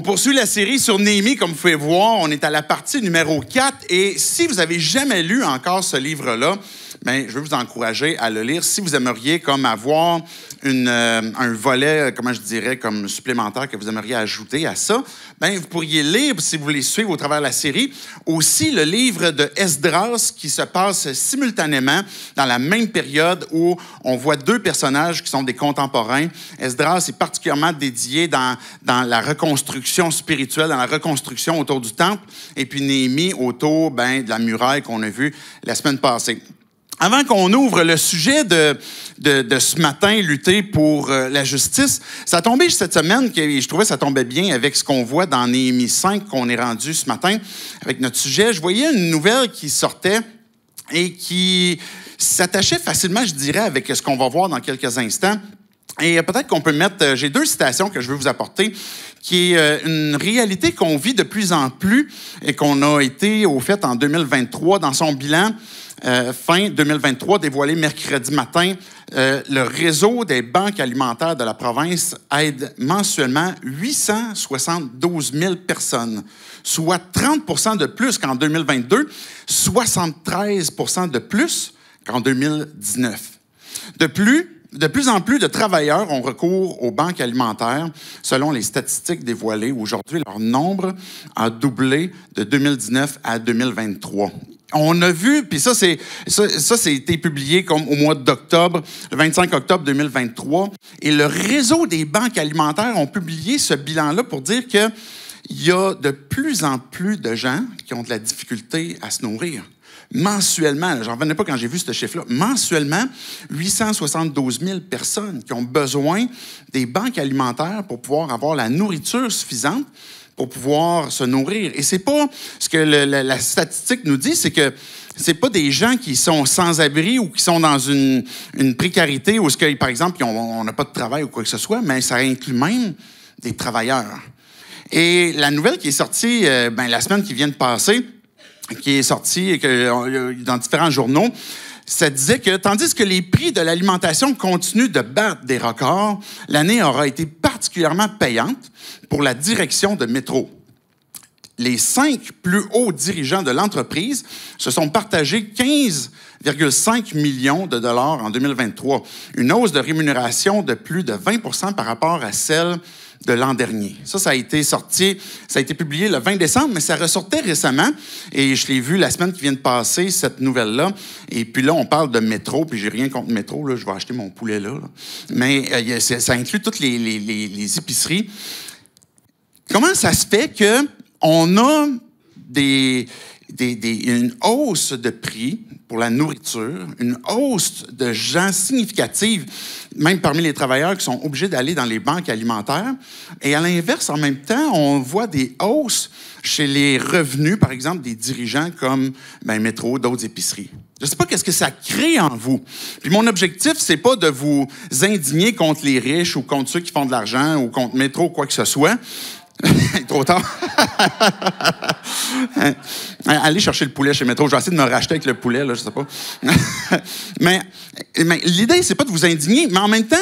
On poursuit la série sur Néhémie, comme vous pouvez voir. On est à la partie numéro 4. Et si vous n'avez jamais lu encore ce livre-là, bien, je veux vous encourager à le lire. Si vous aimeriez comme avoir un volet, comment je dirais, comme supplémentaire que vous aimeriez ajouter à ça, bien, vous pourriez lire, si vous voulez suivre au travers de la série, aussi le livre de Esdras qui se passe simultanément dans la même période où on voit deux personnages qui sont des contemporains. Esdras est particulièrement dédié dans la reconstruction spirituelle, dans la reconstruction autour du temple, et puis Néhémie autour de la muraille qu'on a vue la semaine passée. Avant qu'on ouvre le sujet de ce matin, lutter pour la justice, ça a tombé cette semaine, je trouvais que ça tombait bien avec ce qu'on voit dans Néhémie 5 qu'on est rendu ce matin avec notre sujet. Je voyais une nouvelle qui sortait et qui s'attachait facilement, je dirais, avec ce qu'on va voir dans quelques instants. Et peut-être qu'on peut mettre, j'ai deux citations que je veux vous apporter, qui est une réalité qu'on vit de plus en plus et qu'on a été, au fait, en 2023, dans son bilan, fin 2023, dévoilé mercredi matin, le réseau des banques alimentaires de la province aide mensuellement 872 000 personnes, soit 30 % de plus qu'en 2022, 73 % de plus qu'en 2019. De plus en plus de travailleurs ont recours aux banques alimentaires. Selon les statistiques dévoilées aujourd'hui, leur nombre a doublé de 2019 à 2023. On a vu, puis ça, c'est été publié comme au mois d'octobre, le 25 octobre 2023, et le réseau des banques alimentaires ont publié ce bilan-là pour dire qu'il y a de plus en plus de gens qui ont de la difficulté à se nourrir. Mensuellement, j'en revenais pas quand j'ai vu ce chiffre-là, mensuellement, 872 000 personnes qui ont besoin des banques alimentaires pour pouvoir avoir la nourriture suffisante pour pouvoir se nourrir. Et c'est pas ce que la statistique nous dit, c'est que c'est pas des gens qui sont sans abri ou qui sont dans une précarité ou ce que, par exemple, on n'a pas de travail ou quoi que ce soit, mais ça inclut même des travailleurs. Et la nouvelle qui est sortie la semaine qui vient de passer, qui est sortie dans différents journaux, ça disait que, tandis que les prix de l'alimentation continuent de battre des records, l'année aura été particulièrement payante pour la direction de Métro. Les 5 plus hauts dirigeants de l'entreprise se sont partagés 15,5 millions de dollars en 2023, une hausse de rémunération de plus de 20 % par rapport à celle de l'an dernier. Ça a été sorti, ça a été publié le 20 décembre, mais ça ressortait récemment. Et je l'ai vu la semaine qui vient de passer, cette nouvelle-là. Et puis là, on parle de Métro, puis j'ai rien contre Métro, là, je vais acheter mon poulet là. Mais ça inclut toutes les épiceries. Comment ça se fait qu'on a une hausse de prix pour la nourriture, une hausse de gens significative, même parmi les travailleurs qui sont obligés d'aller dans les banques alimentaires. Et à l'inverse, en même temps, on voit des hausses chez les revenus, par exemple, des dirigeants comme Métro, d'autres épiceries. Je ne sais pas qu'est-ce que ça crée en vous. Puis mon objectif, c'est pas de vous indigner contre les riches ou contre ceux qui font de l'argent ou contre Métro ou quoi que ce soit. Trop tard. Allez chercher le poulet chez Métro. Je vais essayer de me racheter avec le poulet, là, je sais pas. mais l'idée, c'est pas de vous indigner, mais en même temps,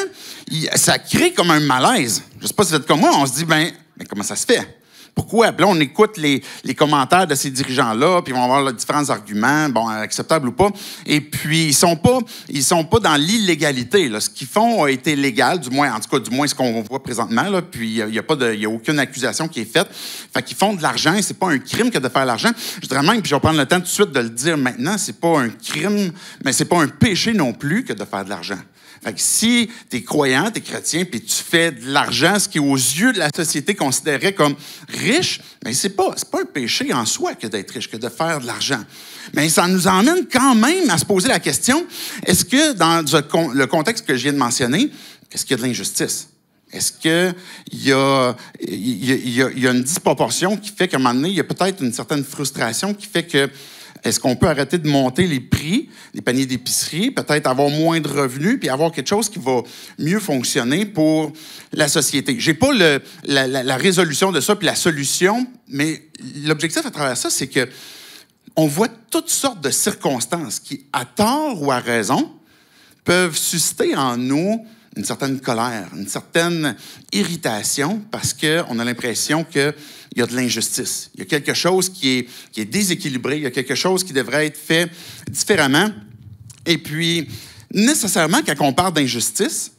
ça crée comme un malaise. Je sais pas si vous êtes comme moi, on se dit, mais comment ça se fait? Pourquoi? Puis là, on écoute les commentaires de ces dirigeants-là, puis ils vont avoir différents arguments, acceptables ou pas. Et puis, ils sont pas dans l'illégalité, là. Ce qu'ils font a été légal, du moins ce qu'on voit présentement, là. Puis, il y a aucune accusation qui est faite. Fait qu'ils font de l'argent, et c'est pas un crime que de faire de l'argent. Je dirais même, puis je vais prendre le temps tout de suite de le dire maintenant, c'est pas un crime, mais c'est pas un péché non plus que de faire de l'argent. Fait que si tu es croyant, tu es chrétien, puis tu fais de l'argent, ce qui est aux yeux de la société considéré comme riche, mais c'est pas un péché en soi que d'être riche, que de faire de l'argent. Mais ça nous emmène quand même à se poser la question, est-ce que dans le contexte que je viens de mentionner, est-ce qu'il y a de l'injustice? Est-ce qu'il y a une disproportion qui fait qu'à un moment donné, il y a peut-être une certaine frustration qui fait que est-ce qu'on peut arrêter de monter les prix des paniers d'épicerie, peut-être avoir moins de revenus, puis avoir quelque chose qui va mieux fonctionner pour la société? J'ai pas la résolution de ça, puis la solution, mais l'objectif à travers ça, c'est que on voit toutes sortes de circonstances qui, à tort ou à raison, peuvent susciter en nous une certaine colère, une certaine irritation parce qu'on a l'impression qu'il y a de l'injustice. Il y a quelque chose qui est déséquilibré, il y a quelque chose qui devrait être fait différemment. Et puis, nécessairement, quand on parle d'injustice,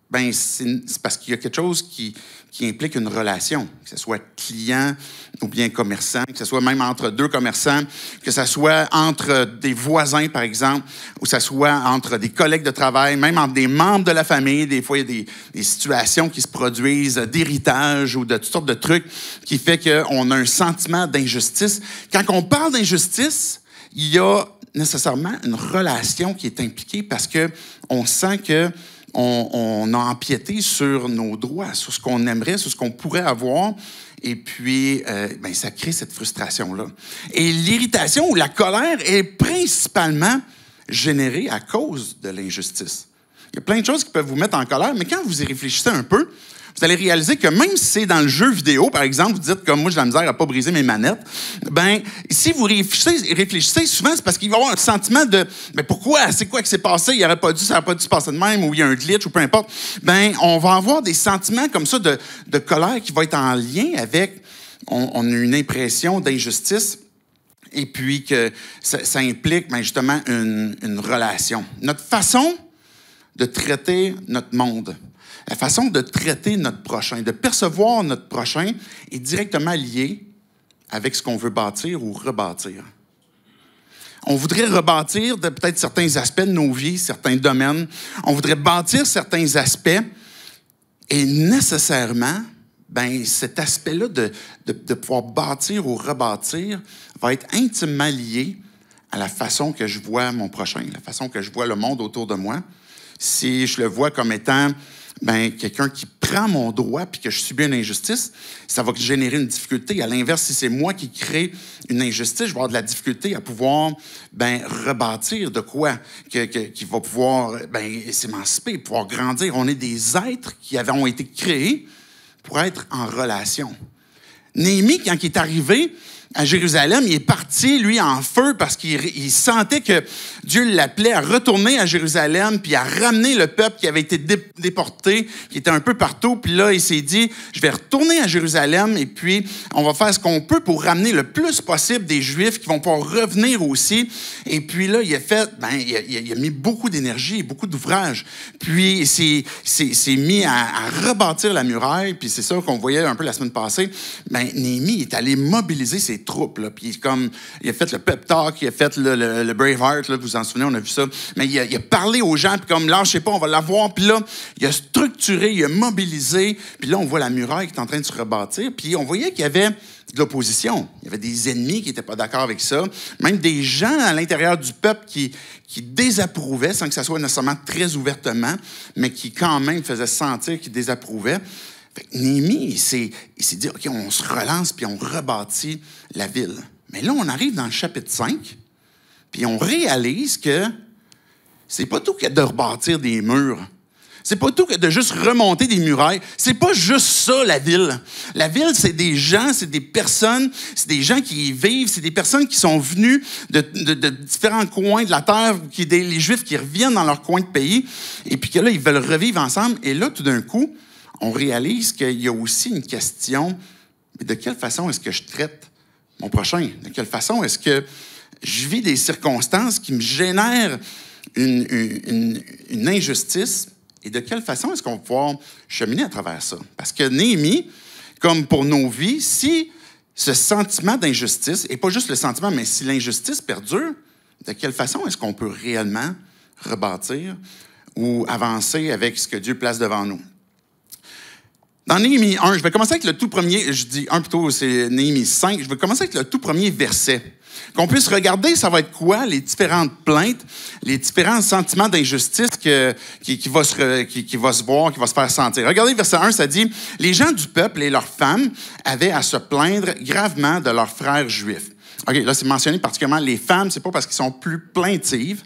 ben c'est parce qu'il y a quelque chose qui implique une relation, que ce soit client ou bien commerçant, que ce soit même entre deux commerçants, que ce soit entre des voisins, par exemple, ou que ce soit entre des collègues de travail, même entre des membres de la famille. Des fois, il y a des situations qui se produisent d'héritage ou de toutes sortes de trucs qui fait qu'on a un sentiment d'injustice. Quand on parle d'injustice, il y a nécessairement une relation qui est impliquée parce qu'on sent que on a empiété sur nos droits, sur ce qu'on aimerait, sur ce qu'on pourrait avoir. Et puis, ça crée cette frustration-là. Et l'irritation ou la colère est principalement générée à cause de l'injustice. Il y a plein de choses qui peuvent vous mettre en colère, mais quand vous y réfléchissez un peu, vous allez réaliser que même si c'est dans le jeu vidéo, par exemple, vous dites comme moi, j'ai de la misère à pas briser mes manettes, ben si vous réfléchissez souvent, c'est parce qu'il va y avoir un sentiment de mais pourquoi? C'est quoi qui s'est passé? Ça n'aurait pas dû se passer de même, ou il y a un glitch, ou peu importe. Ben, on va avoir des sentiments comme ça de colère qui vont être en lien avec on a une impression d'injustice. Et puis que ça implique justement une relation. Notre façon de traiter notre monde, la façon de traiter notre prochain, de percevoir notre prochain est directement liée avec ce qu'on veut bâtir ou rebâtir. On voudrait rebâtir peut-être certains aspects de nos vies, certains domaines. On voudrait bâtir certains aspects et nécessairement, cet aspect-là de pouvoir bâtir ou rebâtir va être intimement lié à la façon que je vois mon prochain, la façon que je vois le monde autour de moi. Si je le vois comme étant quelqu'un qui prend mon droit puis que je subis une injustice, ça va générer une difficulté. À l'inverse, si c'est moi qui crée une injustice, je vais avoir de la difficulté à pouvoir rebâtir de quoi qui va pouvoir s'émanciper, pouvoir grandir. On est des êtres qui ont été créés pour être en relation. Néhémie, quand il est arrivé à Jérusalem, il est parti, lui, en feu parce qu'il sentait que Dieu l'appelait à retourner à Jérusalem puis à ramener le peuple qui avait été déporté, qui était un peu partout. Puis là, il s'est dit, je vais retourner à Jérusalem et puis on va faire ce qu'on peut pour ramener le plus possible des Juifs qui vont pouvoir revenir aussi. Et puis là, il a fait, il a mis beaucoup d'énergie et beaucoup d'ouvrage. Puis il s'est mis à rebâtir la muraille. Puis c'est ça qu'on voyait un peu la semaine passée. Néhémie est allé mobiliser ses troupes, là, puis il a fait le pep talk, il a fait le Braveheart, là, vous vous en souvenez, on a vu ça, mais il a parlé aux gens, puis comme, lâchez pas, on va l'avoir, puis là, il a structuré, il a mobilisé, puis là, on voit la muraille qui est en train de se rebâtir, puis on voyait qu'il y avait de l'opposition, il y avait des ennemis qui n'étaient pas d'accord avec ça, même des gens à l'intérieur du peuple qui désapprouvaient, sans que ça soit nécessairement très ouvertement, mais qui quand même faisaient sentir qu'ils désapprouvaient. Néhémie, il s'est dit, OK, on se relance puis on rebâtit la ville. Mais là, on arrive dans le chapitre 5, puis on réalise que c'est pas tout que de rebâtir des murs. C'est pas tout que de juste remonter des murailles. C'est pas juste ça, la ville. La ville, c'est des gens, c'est des personnes, c'est des gens qui y vivent, c'est des personnes qui sont venues de différents coins de la terre, les Juifs qui reviennent dans leur coin de pays, et puis que là, ils veulent revivre ensemble. Et là, tout d'un coup, on réalise qu'il y a aussi une question, de quelle façon est-ce que je traite mon prochain? De quelle façon est-ce que je vis des circonstances qui me génèrent une injustice? Et de quelle façon est-ce qu'on va pouvoir cheminer à travers ça? Parce que Néhémie, comme pour nos vies, si ce sentiment d'injustice, et pas juste le sentiment, mais si l'injustice perdure, de quelle façon est-ce qu'on peut réellement rebâtir ou avancer avec ce que Dieu place devant nous? Dans Néhémie 1, je vais commencer avec le tout premier, je dis 1 plutôt, c'est Néhémie 5, je vais commencer avec le tout premier verset. Qu'on puisse regarder, ça va être quoi, les différentes plaintes, les différents sentiments d'injustice qui va se voir, qui va se faire sentir. Regardez, verset 1, ça dit « Les gens du peuple et leurs femmes avaient à se plaindre gravement de leurs frères juifs. » OK, là, c'est mentionné particulièrement les femmes, c'est pas parce qu'ils sont plus plaintives.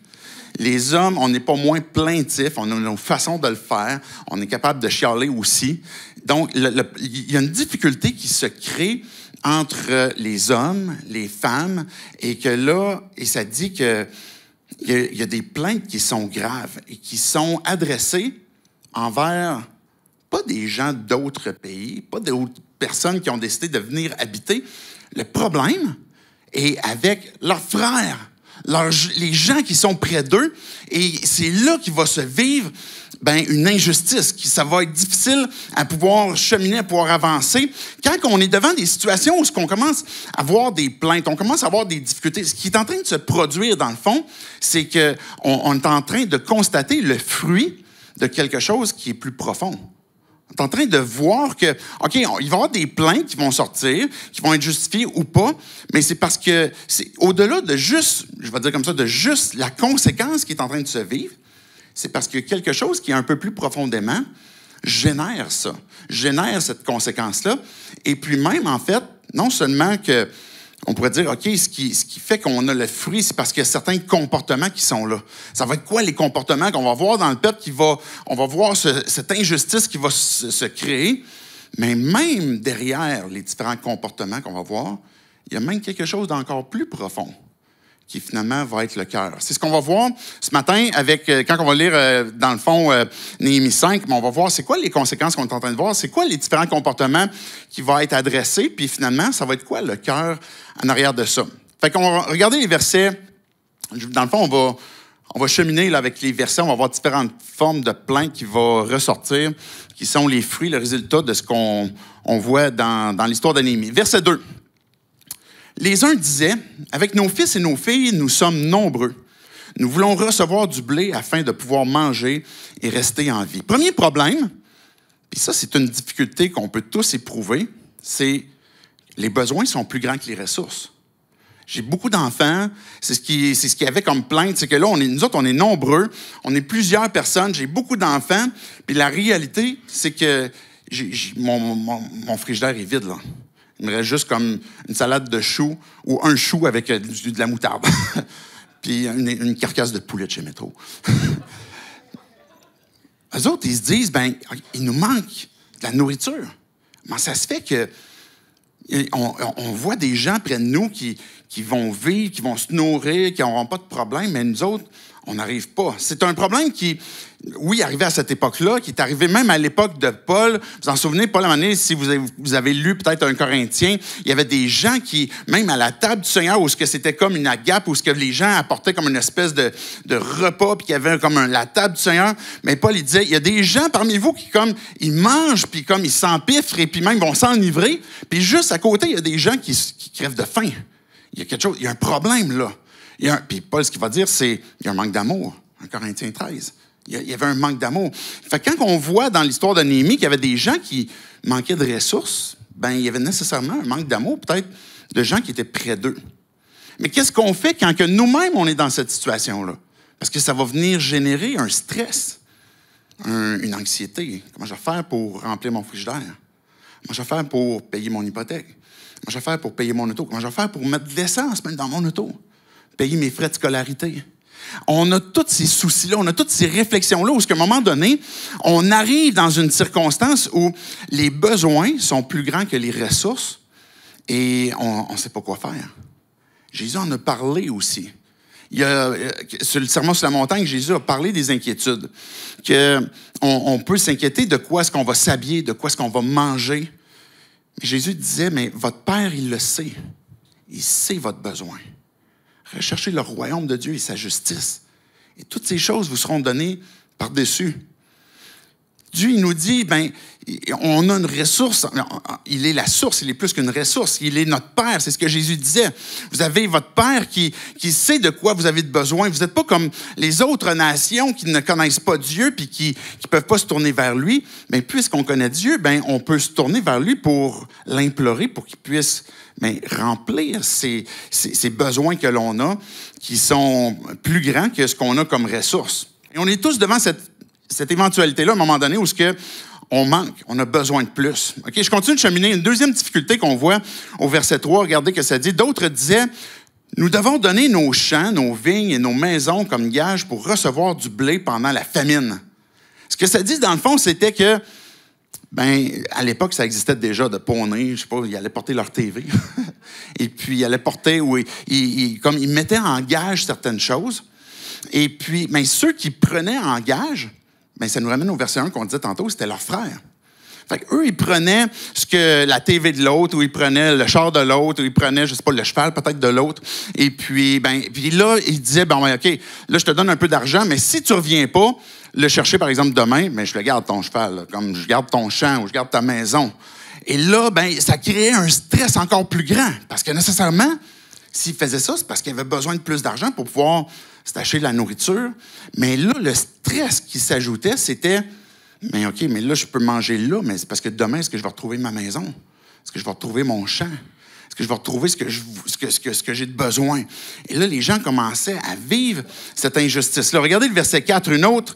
Les hommes, on n'est pas moins plaintifs, on a nos façons de le faire, on est capable de chialer aussi. Donc, il y a une difficulté qui se crée entre les hommes, les femmes, et que là, et ça dit qu'il y a des plaintes qui sont graves et qui sont adressées envers pas des gens d'autres pays, pas d'autres personnes qui ont décidé de venir habiter. Le problème est avec leurs frères, les gens qui sont près d'eux, et c'est là qu'il va se vivre une injustice, ça va être difficile à pouvoir cheminer, à pouvoir avancer. Quand on est devant des situations où on commence à avoir des plaintes, on commence à avoir des difficultés, ce qui est en train de se produire dans le fond, c'est qu'on est en train de constater le fruit de quelque chose qui est plus profond. On est en train de voir que, OK, il va y avoir des plaintes qui vont sortir, qui vont être justifiées ou pas, mais c'est parce que c'est au-delà de juste, je vais dire comme ça, de juste la conséquence qui est en train de se vivre, c'est parce qu'il y a quelque chose qui est un peu plus profondément génère ça, génère cette conséquence-là. Et puis même, en fait, non seulement que on pourrait dire, OK, ce qui fait qu'on a le fruit, c'est parce qu'il y a certains comportements qui sont là. Ça va être quoi les comportements qu'on va voir dans le peuple on va voir cette injustice qui va se créer. Mais même derrière les différents comportements qu'on va voir, il y a même quelque chose d'encore plus profond qui finalement va être le cœur. C'est ce qu'on va voir ce matin quand on va lire dans le fond Néhémie 5, mais on va voir c'est quoi les conséquences qu'on est en train de voir, c'est quoi les différents comportements qui vont être adressés, puis finalement, ça va être quoi le cœur en arrière de ça. Fait qu'on va regarder les versets. Dans le fond, on va cheminer là, avec les versets, on va voir différentes formes de plaintes qui vont ressortir, qui sont les fruits, le résultat de ce qu'on voit dans l'histoire de Néhémie. Verset 2. Les uns disaient, « Avec nos fils et nos filles, nous sommes nombreux. Nous voulons recevoir du blé afin de pouvoir manger et rester en vie. » Premier problème, puis ça, c'est une difficulté qu'on peut tous éprouver, c'est les besoins sont plus grands que les ressources. J'ai beaucoup d'enfants, c'est ce qu'il y avait comme plainte, c'est que là, nous autres, on est nombreux, on est plusieurs personnes, j'ai beaucoup d'enfants, puis la réalité, c'est que mon frigidaire est vide, là. Il me reste juste comme une salade de choux ou un chou avec de la moutarde. Puis une carcasse de poulet de chez Métro. Eux autres, ils se disent, il nous manque de la nourriture. Comment ça se fait que on voit des gens près de nous qui vont vivre, qui vont se nourrir, qui n'auront pas de problème, mais nous autres, on n'arrive pas. C'est un problème qui, oui, arrivé à cette époque-là, qui est arrivé même à l'époque de Paul. Vous en souvenez, Paul, à un moment donné, si vous avez lu peut-être un Corinthien, il y avait des gens qui, même à la table du Seigneur, où c'était comme une agape, où les gens apportaient comme une espèce de repas, puis qu'il y avait comme la table du Seigneur. Mais Paul, il disait, il y a des gens parmi vous qui, comme, ils mangent, puis comme ils s'empiffrent, et puis même vont s'enivrer. Puis juste à côté, il y a des gens qui crèvent de faim. Il y a quelque chose, il y a un problème, là. Puis Paul, ce qu'il va dire, c'est qu'il y a un manque d'amour. En Corinthiens 13. Il y avait un manque d'amour. Fait que quand on voit dans l'histoire de Néhémie qu'il y avait des gens qui manquaient de ressources, il y avait nécessairement un manque d'amour, peut-être de gens qui étaient près d'eux. Mais qu'est-ce qu'on fait quand que nous-mêmes, on est dans cette situation-là? Parce que ça va venir générer un stress, une anxiété. Comment je vais faire pour remplir mon frigidaire? Comment je vais faire pour payer mon hypothèque? Comment je vais faire pour payer mon auto? Comment je vais faire pour mettre de l'essence même dans mon auto? Payer mes frais de scolarité. On a tous ces soucis-là, on a toutes ces réflexions-là où, à un moment donné, on arrive dans une circonstance où les besoins sont plus grands que les ressources et on ne sait pas quoi faire. Jésus en a parlé aussi. Sur le Sermon sur la montagne, Jésus a parlé des inquiétudes. On peut s'inquiéter de quoi est-ce qu'on va s'habiller, de quoi est-ce qu'on va manger. Mais Jésus disait, mais votre Père, il le sait. Il sait votre besoin. Recherchez le royaume de Dieu et sa justice. Et toutes ces choses vous seront données par-dessus. Dieu, il nous dit, on a une ressource. Il est la source, il est plus qu'une ressource. Il est notre Père, c'est ce que Jésus disait. Vous avez votre Père qui sait de quoi vous avez besoin. Vous n'êtes pas comme les autres nations qui ne connaissent pas Dieu puis qui ne peuvent pas se tourner vers lui. Mais puisqu'on connaît Dieu, on peut se tourner vers lui pour l'implorer, pour qu'il puisse remplir ces besoins que l'on a, qui sont plus grands que ce qu'on a comme ressources. Et on est tous devant cette éventualité-là, à un moment donné, où on manque, on a besoin de plus. Okay? Je continue de cheminer. Une deuxième difficulté qu'on voit au verset 3, regardez que ça dit. D'autres disaient, « Nous devons donner nos champs, nos vignes et nos maisons comme gage pour recevoir du blé pendant la famine. » Ce que ça dit, dans le fond, c'était que, à l'époque, ça existait déjà de poney, je sais pas, ils allaient porter leur TV. Et puis, ils allaient porter, comme ils mettaient en gage certaines choses. Et puis, ceux qui prenaient en gage, bien, ça nous ramène au verset 1 qu'on disait tantôt, c'était leurs frères. Fait qu'eux, ils prenaient la TV de l'autre, ou ils prenaient le char de l'autre, ou ils prenaient, je sais pas, le cheval peut-être de l'autre. Et puis, puis là, ils disaient, OK, là, je te donne un peu d'argent, mais si tu reviens pas, le chercher, par exemple, demain, mais je le garde ton cheval, là, comme je garde ton champ ou je garde ta maison. Et là, ça créait un stress encore plus grand. Parce que nécessairement, s'ils faisaient ça, c'est parce qu'ils avaient besoin de plus d'argent pour pouvoir s'acheter de la nourriture. Mais là, le stress qui s'ajoutait, c'était... Mais OK, mais là, je peux manger là, mais c'est parce que demain, est-ce que je vais retrouver ma maison? Est-ce que je vais retrouver mon champ? Est-ce que je vais retrouver ce que j'ai de besoin? Et là, les gens commençaient à vivre cette injustice-là. Regardez le verset 4, une autre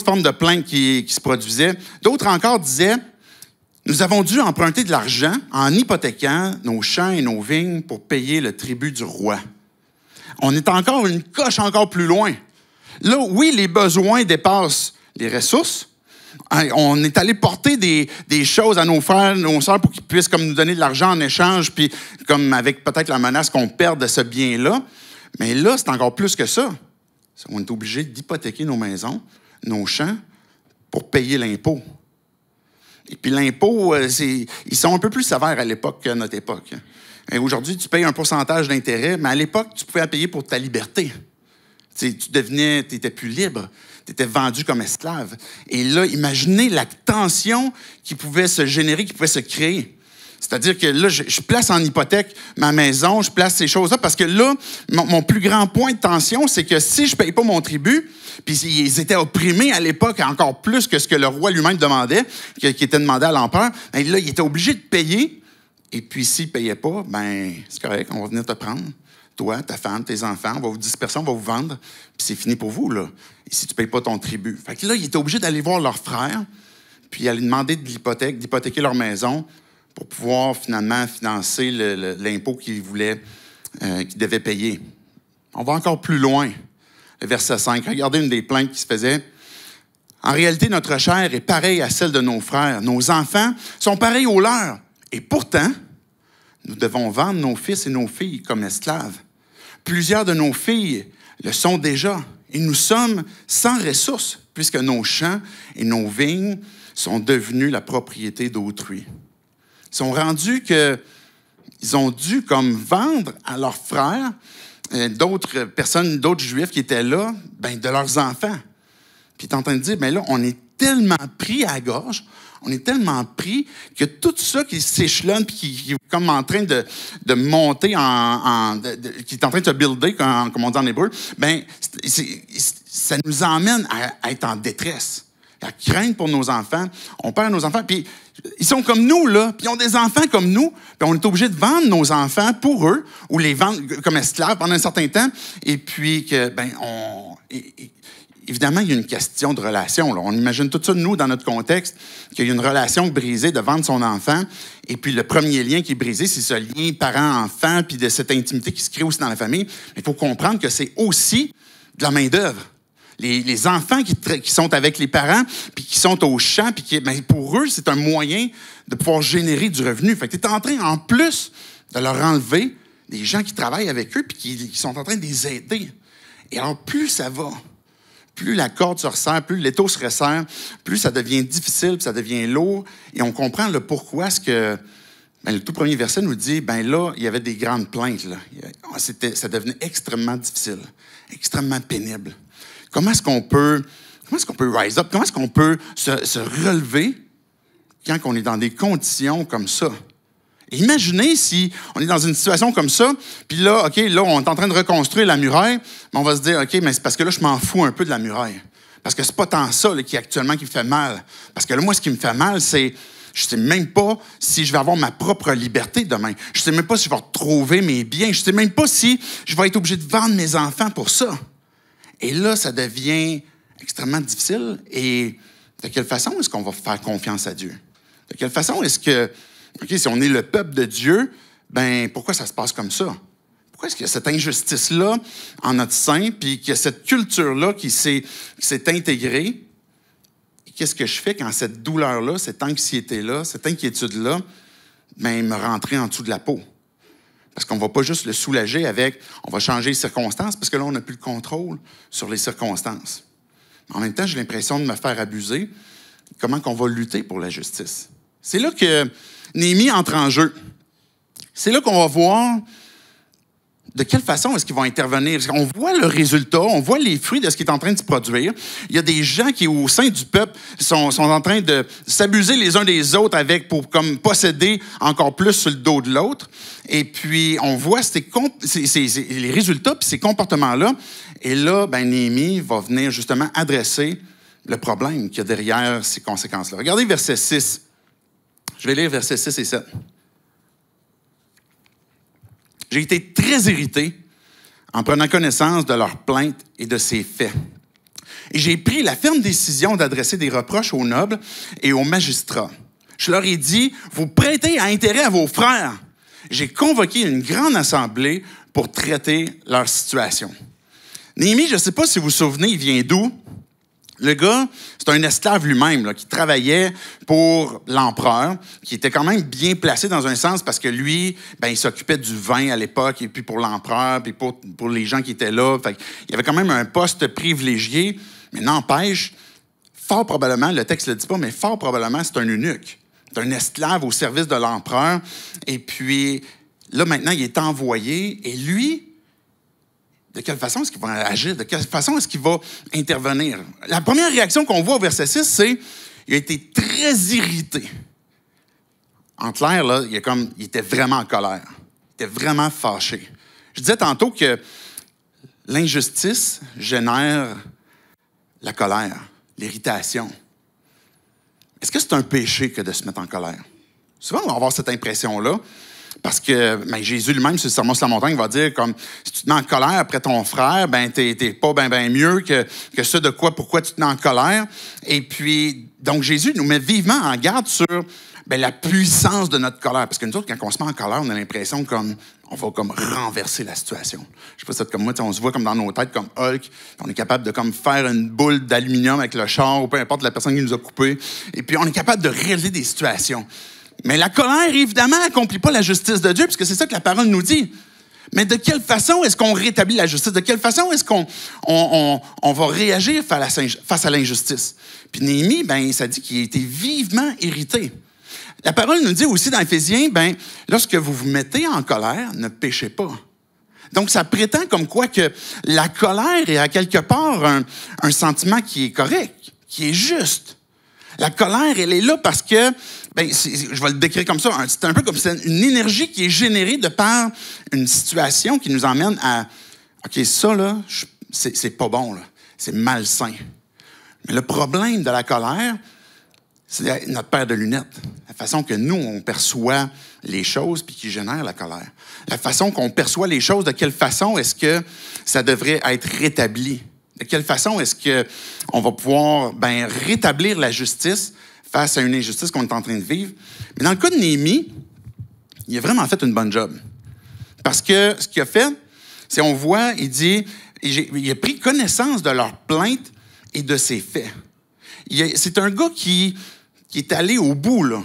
forme de plainte qui se produisait. D'autres encore disaient, « Nous avons dû emprunter de l'argent en hypothéquant nos champs et nos vignes pour payer le tribut du roi. » On est encore une coche encore plus loin. Là, oui, les besoins dépassent les ressources. On est allé porter des choses à nos frères, nos sœurs pour qu'ils puissent comme nous donner de l'argent en échange, puis comme avec peut-être la menace qu'on perde ce bien-là. Mais là, c'est encore plus que ça. On est obligé d'hypothéquer nos maisons, nos champs, pour payer l'impôt. Et puis l'impôt, ils sont un peu plus sévères à l'époque qu'à notre époque. Et aujourd'hui, tu payes un pourcentage d'intérêt, mais à l'époque, tu pouvais payer pour ta liberté. Tu étais plus libre. Tu étais vendu comme esclave. Et là, imaginez la tension qui pouvait se générer, qui pouvait se créer. C'est-à-dire que là, je place en hypothèque ma maison, je place ces choses-là, parce que là, mon plus grand point de tension, c'est que si je ne paye pas mon tribut, puis ils étaient opprimés à l'époque encore plus que ce que le roi lui-même demandait, qui était demandé à l'empereur, bien là, il était obligé de payer. Et puis, s'il ne payait pas, bien, c'est correct, on va venir te prendre. Toi, ta femme, tes enfants, on va vous disperser, on va vous vendre, puis c'est fini pour vous, là. Et si tu ne payes pas ton tribut. Fait que là, ils étaient obligés d'aller voir leurs frères, puis aller demander de l'hypothèque, d'hypothéquer leur maison pour pouvoir finalement financer l'impôt qu'ils voulaient, qu'ils devaient payer. On va encore plus loin. Le verset 5. Regardez une des plaintes qui se faisait. En réalité, notre chair est pareille à celle de nos frères. Nos enfants sont pareils aux leurs. Et pourtant, nous devons vendre nos fils et nos filles comme esclaves. Plusieurs de nos filles le sont déjà. Et nous sommes sans ressources, puisque nos champs et nos vignes sont devenus la propriété d'autrui. Ils sont rendus qu'ils ont dû comme vendre à leurs frères, d'autres personnes, d'autres Juifs qui étaient là, de leurs enfants. Puis il est en train de dire, là, on est tellement pris à la gorge, on est tellement pris que tout ça qui s'échelonne puis qui est comme en train de monter, qui est en train de se builder, comme on dit en hébreu, ça nous emmène à être en détresse, à craindre pour nos enfants. On perd nos enfants, puis ils sont comme nous, là, puis ils ont des enfants comme nous, puis on est obligé de vendre nos enfants pour eux, ou les vendre comme esclaves pendant un certain temps, et puis que, évidemment, il y a une question de relation. Là. On imagine tout ça, nous, dans notre contexte, qu'il y a une relation brisée de vendre son enfant. Et puis, le premier lien qui est brisé, c'est ce lien parent-enfant, puis de cette intimité qui se crée aussi dans la famille. Mais il faut comprendre que c'est aussi de la main-d'œuvre. Les enfants qui sont avec les parents, puis qui sont au champ, puis pour eux, c'est un moyen de pouvoir générer du revenu. Fait que tu es en train, en plus, de leur enlever des gens qui travaillent avec eux, puis qui sont en train de les aider. Et alors, plus ça va, plus la corde se resserre, plus l'étau se resserre, plus ça devient difficile, puis ça devient lourd. Et on comprend le pourquoi est-ce que le tout premier verset nous dit, là, il y avait des grandes plaintes. Là. Ça devenait extrêmement difficile, extrêmement pénible. Comment est-ce qu'on peut rise up? Comment est-ce qu'on peut se relever quand on est dans des conditions comme ça? Et imaginez si on est dans une situation comme ça, puis là, OK, là, on est en train de reconstruire la muraille, mais on va se dire, OK, mais c'est parce que là, je m'en fous un peu de la muraille. Parce que c'est pas tant ça là, qui me fait mal. Parce que là, moi, ce qui me fait mal, c'est je sais même pas si je vais avoir ma propre liberté demain. Je sais même pas si je vais retrouver mes biens. Je sais même pas si je vais être obligé de vendre mes enfants pour ça. Et là, ça devient extrêmement difficile. Et de quelle façon est-ce qu'on va faire confiance à Dieu? De quelle façon est-ce que, OK, si on est le peuple de Dieu, pourquoi ça se passe comme ça? Pourquoi est-ce qu'il y a cette injustice-là en notre sein, puis qu'il y a cette culture-là qui s'est intégrée? Et qu'est-ce que je fais quand cette douleur-là, cette anxiété-là, cette inquiétude-là, me rentrer en dessous de la peau? Parce qu'on ne va pas juste le soulager on va changer les circonstances, parce que là, on n'a plus le contrôle sur les circonstances. En même temps, j'ai l'impression de me faire abuser. Comment qu'on va lutter pour la justice? C'est là que Néhémie entre en jeu. C'est là qu'on va voir de quelle façon est-ce qu'ils vont intervenir. On voit le résultat, on voit les fruits de ce qui est en train de se produire. Il y a des gens qui, au sein du peuple, sont en train de s'abuser les uns des autres pour comme posséder encore plus sur le dos de l'autre. Et puis, on voit les résultats puis ces comportements-là. Et là, Néhémie va venir justement adresser le problème qu'il y a derrière ces conséquences-là. Regardez verset 6. Je vais lire versets 6 et 7. J'ai été très irrité en prenant connaissance de leurs plaintes et de ces faits. Et j'ai pris la ferme décision d'adresser des reproches aux nobles et aux magistrats. Je leur ai dit, vous prêtez à intérêt à vos frères. J'ai convoqué une grande assemblée pour traiter leur situation. Néhémie, je ne sais pas si vous vous souvenez, il vient d'où? Le gars, c'est un esclave lui-même qui travaillait pour l'empereur, qui était quand même bien placé dans un sens parce que lui, il s'occupait du vin à l'époque, et puis pour l'empereur, puis pour les gens qui étaient là. Fait il y avait quand même un poste privilégié, mais n'empêche, fort probablement, le texte ne le dit pas, mais fort probablement, c'est un eunuque. C'est un esclave au service de l'empereur. Et puis, là, maintenant, il est envoyé, et lui, de quelle façon est-ce qu'il va agir? De quelle façon est-ce qu'il va intervenir? La première réaction qu'on voit au verset 6, c'est qu'il a été très irrité. En clair, là, il était vraiment en colère. Il était vraiment fâché. Je disais tantôt que l'injustice génère la colère, l'irritation. Est-ce que c'est un péché que de se mettre en colère? Souvent, on va avoir cette impression-là. Parce que Jésus lui-même, sur le Sermon sur la montagne, va dire comme si tu te mets en colère après ton frère, t'es pas bien mieux que ce de pourquoi tu te mets en colère. Et puis, donc Jésus nous met vivement en garde sur la puissance de notre colère. Parce que nous autres, quand on se met en colère, on a l'impression comme on va comme renverser la situation. Je sais pas si c'est comme moi, on se voit comme dans nos têtes comme Hulk. On est capable de comme faire une boule d'aluminium avec le char ou peu importe la personne qui nous a coupés. Et puis, on est capable de réaliser des situations. Mais la colère, évidemment, n'accomplit pas la justice de Dieu, puisque c'est ça que la parole nous dit. Mais de quelle façon est-ce qu'on rétablit la justice? De quelle façon est-ce qu'on va réagir face à l'injustice? Puis Néhémie, ça dit qu'il a été vivement irrité. La parole nous dit aussi dans Éphésiens, lorsque vous vous mettez en colère, ne péchez pas. Donc, ça prétend comme quoi que la colère est à quelque part un sentiment qui est correct, qui est juste. La colère, elle est là parce que, je vais le décrire comme ça, c'est un peu comme une énergie qui est générée de par une situation qui nous emmène à, OK, ça, là, c'est pas bon, là. C'est malsain. Mais le problème de la colère, c'est notre paire de lunettes. La façon que nous, on perçoit les choses puis qui génère la colère. La façon qu'on perçoit les choses, de quelle façon est-ce que ça devrait être rétabli? De quelle façon est-ce qu'on va pouvoir rétablir la justice face à une injustice qu'on est en train de vivre? Mais dans le cas de Néhémie, il a vraiment fait une bonne job. Parce que ce qu'il a fait, c'est on voit, il dit, il a pris connaissance de leurs plaintes et de ses faits. C'est un gars qui est allé au bout, là.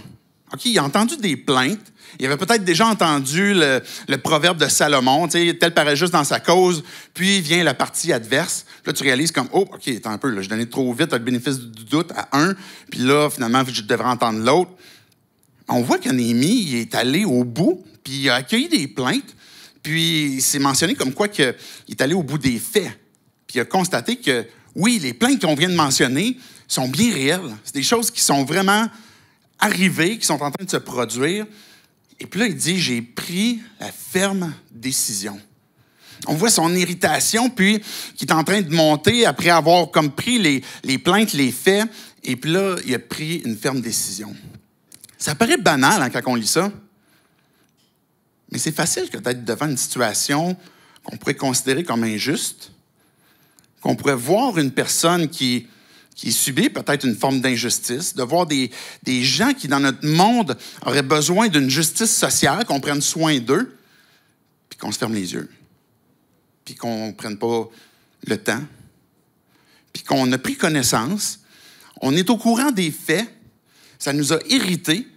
OK, il a entendu des plaintes. Il avait peut-être déjà entendu le proverbe de Salomon, tu sais, tel paraît juste dans sa cause, puis vient la partie adverse. Puis là, tu réalises comme, oh, OK, attends un peu, là, je donnais trop vite le bénéfice du doute à un, puis là, finalement, je devrais entendre l'autre. On voit que Néhémie, il est allé au bout, puis il a accueilli des plaintes, puis c'est mentionné comme quoi qu'il est allé au bout des faits. Puis il a constaté que, oui, les plaintes qu'on vient de mentionner sont bien réelles. C'est des choses qui sont vraiment arrivées, qui sont en train de se produire. Et puis là, il dit, j'ai pris la ferme décision. On voit son irritation, puis qui est en train de monter après avoir comme pris les plaintes, les faits. Et puis là, il a pris une ferme décision. Ça paraît banal quand on lit ça. Mais c'est facile que d'être devant une situation qu'on pourrait considérer comme injuste, qu'on pourrait voir une personne qui subit peut-être une forme d'injustice, de voir des gens qui, dans notre monde, auraient besoin d'une justice sociale, qu'on prenne soin d'eux, puis qu'on se ferme les yeux, puis qu'on ne prenne pas le temps, puis qu'on a pris connaissance, on est au courant des faits, ça nous a irrités,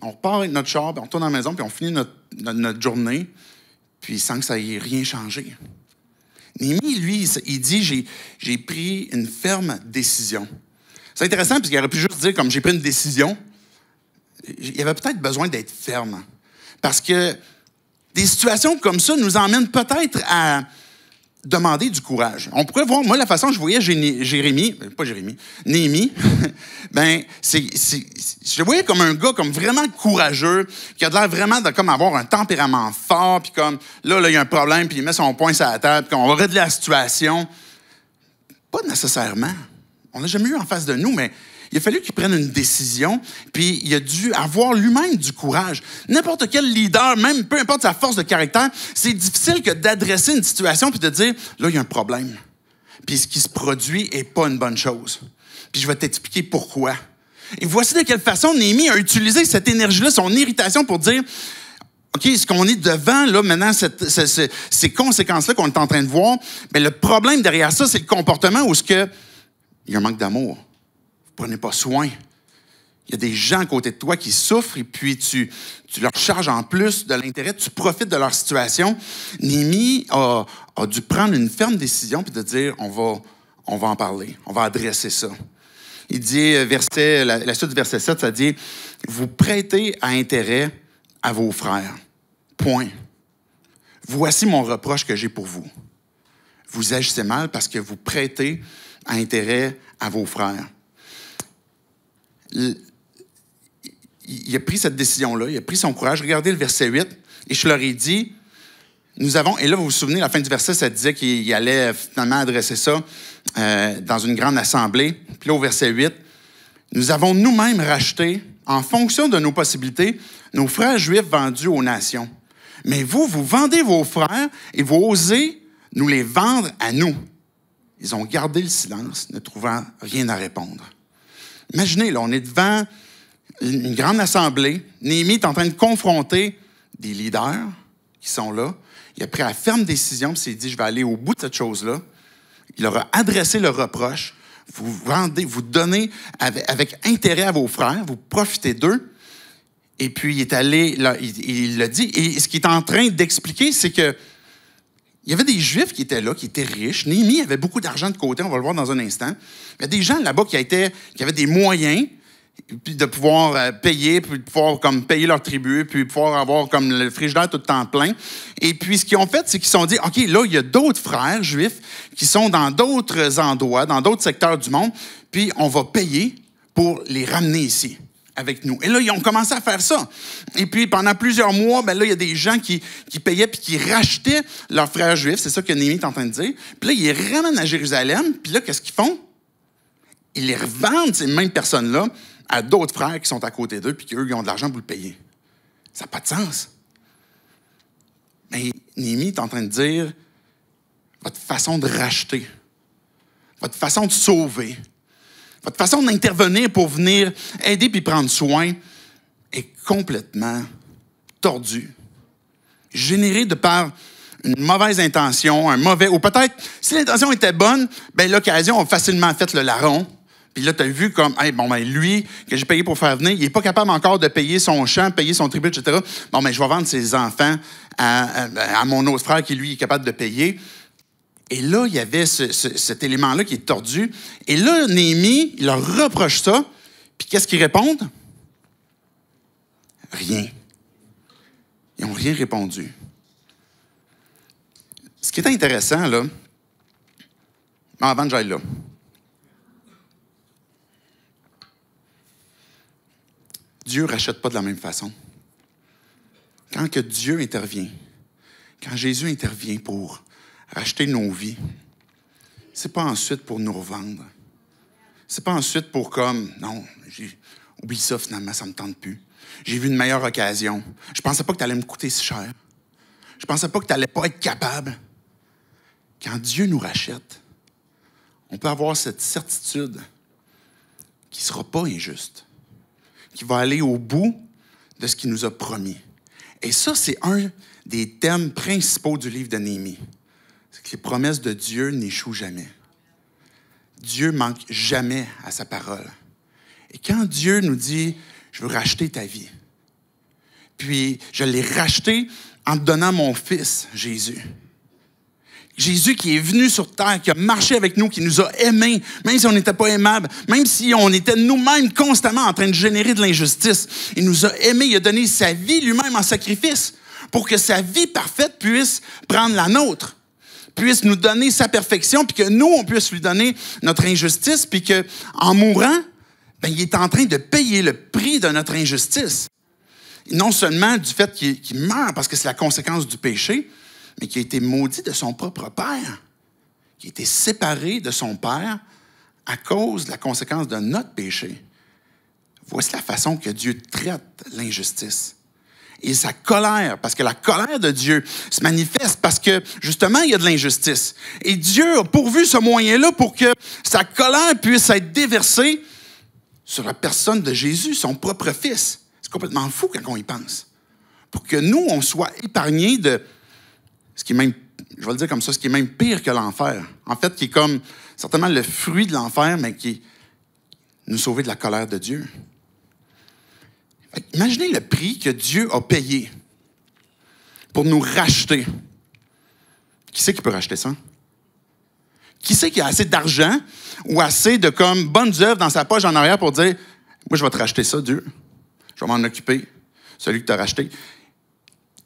on repart avec notre char, puis on retourne à la maison, puis on finit notre journée, puis sans que ça ait rien changé. Néhémie, lui, il dit, j'ai pris une ferme décision. C'est intéressant, parce qu'il aurait pu juste dire, comme j'ai pris une décision, il y avait peut-être besoin d'être ferme. Parce que des situations comme ça nous emmènent peut-être à demander du courage. On pourrait voir, moi, la façon que je voyais Néhémie, ben, je le voyais comme un gars comme vraiment courageux, qui a l'air vraiment de comme avoir un tempérament fort, puis comme, là, il y a un problème, puis il met son poing sur la table, puis on va régler la situation. Pas nécessairement. On n'a jamais eu en face de nous, mais il a fallu qu'il prenne une décision, puis il a dû avoir lui-même du courage. N'importe quel leader, même peu importe sa force de caractère, c'est difficile que d'adresser une situation puis de dire, là, il y a un problème. Puis ce qui se produit n'est pas une bonne chose. Puis je vais t'expliquer pourquoi. Et voici de quelle façon Néhémie a utilisé cette énergie-là, son irritation pour dire, OK, ce qu'on est devant, là, maintenant, ces conséquences-là qu'on est en train de voir, bien, le problème derrière ça, c'est le comportement où il y a un manque d'amour. Prenez pas soin. Il y a des gens à côté de toi qui souffrent et puis tu leur charges en plus de l'intérêt, tu profites de leur situation. Néhémie a dû prendre une ferme décision puis de dire, on va en parler, on va adresser ça. Il dit, la suite du verset 7, ça dit, vous prêtez à intérêt à vos frères. Point. Voici mon reproche que j'ai pour vous. Vous agissez mal parce que vous prêtez à intérêt à vos frères. Il a pris cette décision-là, il a pris son courage. Regardez le verset 8. Et je leur ai dit, nous avons, et là, vous vous souvenez, la fin du verset, ça disait qu'il allait finalement adresser ça dans une grande assemblée. Puis là, au verset 8, nous avons nous-mêmes racheté, en fonction de nos possibilités, nos frères juifs vendus aux nations. Mais vous vendez vos frères et vous osez nous les vendre à nous. Ils ont gardé le silence, ne trouvant rien à répondre. Imaginez, là, on est devant une grande assemblée. Néhémie est en train de confronter des leaders qui sont là. Il a pris la ferme décision, puis il s'est dit, je vais aller au bout de cette chose-là. Il leur a adressé le reproche. Vous donnez avec intérêt à vos frères, vous profitez d'eux. Et puis, il est allé, là, il l'a dit. Et ce qu'il est en train d'expliquer, c'est que il y avait des Juifs qui étaient là, qui étaient riches. Néhémie avait beaucoup d'argent de côté, on va le voir dans un instant. Il y a des gens là-bas qui avaient des moyens puis de pouvoir payer, puis de pouvoir comme, payer leur tribut, puis de pouvoir avoir comme le frigidaire tout le temps plein. Et puis, ce qu'ils ont fait, c'est qu'ils se sont dit, OK, là, il y a d'autres frères juifs qui sont dans d'autres endroits, dans d'autres secteurs du monde, puis on va payer pour les ramener ici avec nous. Et là, ils ont commencé à faire ça. Et puis, pendant plusieurs mois, ben là, il y a des gens qui payaient puis qui rachetaient leurs frères juifs. C'est ça que Néhémie est en train de dire. Puis là, ils les ramènent à Jérusalem. Puis là, qu'est-ce qu'ils font? Ils les revendent, ces mêmes personnes-là, à d'autres frères qui sont à côté d'eux puis qu'eux, ils ont de l'argent pour le payer. Ça n'a pas de sens. Mais Néhémie est en train de dire, votre façon de racheter, votre façon de sauver, votre façon d'intervenir pour venir aider puis prendre soin est complètement tordue. Générée de par une mauvaise intention, ou peut-être, si l'intention était bonne, ben l'occasion a facilement fait le larron. Puis là, tu as vu comme, hey, bon, ben lui, que j'ai payé pour faire venir, il n'est pas capable encore de payer son champ, payer son tribut, etc. Bon, ben je vais vendre ses enfants à mon autre frère qui, lui, est capable de payer. Et là, il y avait cet élément-là qui est tordu. Et là, Néhémie, il leur reproche ça. Puis qu'est-ce qu'ils répondent? Rien. Ils n'ont rien répondu. Ce qui est intéressant, là, avant que j'aille là, Dieu ne rachète pas de la même façon. Quand que Dieu intervient, quand Jésus intervient pour racheter nos vies, c'est pas ensuite pour nous revendre. C'est pas ensuite pour comme, non, oublie ça finalement, ça me tente plus. J'ai vu une meilleure occasion. Je pensais pas que tu allais me coûter si cher. Je pensais pas que tu allais pas être capable. Quand Dieu nous rachète, on peut avoir cette certitude qui ne sera pas injuste, qui va aller au bout de ce qu'il nous a promis. Et ça, c'est un des thèmes principaux du livre de Néhémie. C'est que les promesses de Dieu n'échouent jamais. Dieu ne manque jamais à sa parole. Et quand Dieu nous dit, je veux racheter ta vie, puis je l'ai racheté en te donnant mon fils, Jésus. Jésus qui est venu sur terre, qui a marché avec nous, qui nous a aimés, même si on n'était pas aimables, même si on était nous-mêmes constamment en train de générer de l'injustice. Il nous a aimés, il a donné sa vie lui-même en sacrifice pour que sa vie parfaite puisse prendre la nôtre, puisse nous donner sa perfection, puis que nous, on puisse lui donner notre injustice, puis qu'en mourant, il est en train de payer le prix de notre injustice. Et non seulement du fait qu'il meurt parce que c'est la conséquence du péché, mais qui a été maudit de son propre père, qui a été séparé de son père à cause de la conséquence de notre péché. Voici la façon que Dieu traite l'injustice. Et sa colère, parce que la colère de Dieu se manifeste parce que, justement, il y a de l'injustice. Et Dieu a pourvu ce moyen-là pour que sa colère puisse être déversée sur la personne de Jésus, son propre fils. C'est complètement fou quand on y pense. Pour que nous, on soit épargnés de ce qui est même, je vais le dire comme ça, ce qui est même pire que l'enfer. En fait, qui est comme certainement le fruit de l'enfer, mais qui nous sauver de la colère de Dieu. Imaginez le prix que Dieu a payé pour nous racheter. Qui c'est qui peut racheter ça? Qui c'est qui a assez d'argent ou assez de comme bonnes œuvres dans sa poche en arrière pour dire « Moi, je vais te racheter ça, Dieu. Je vais m'en occuper. Celui qui t'a racheté. »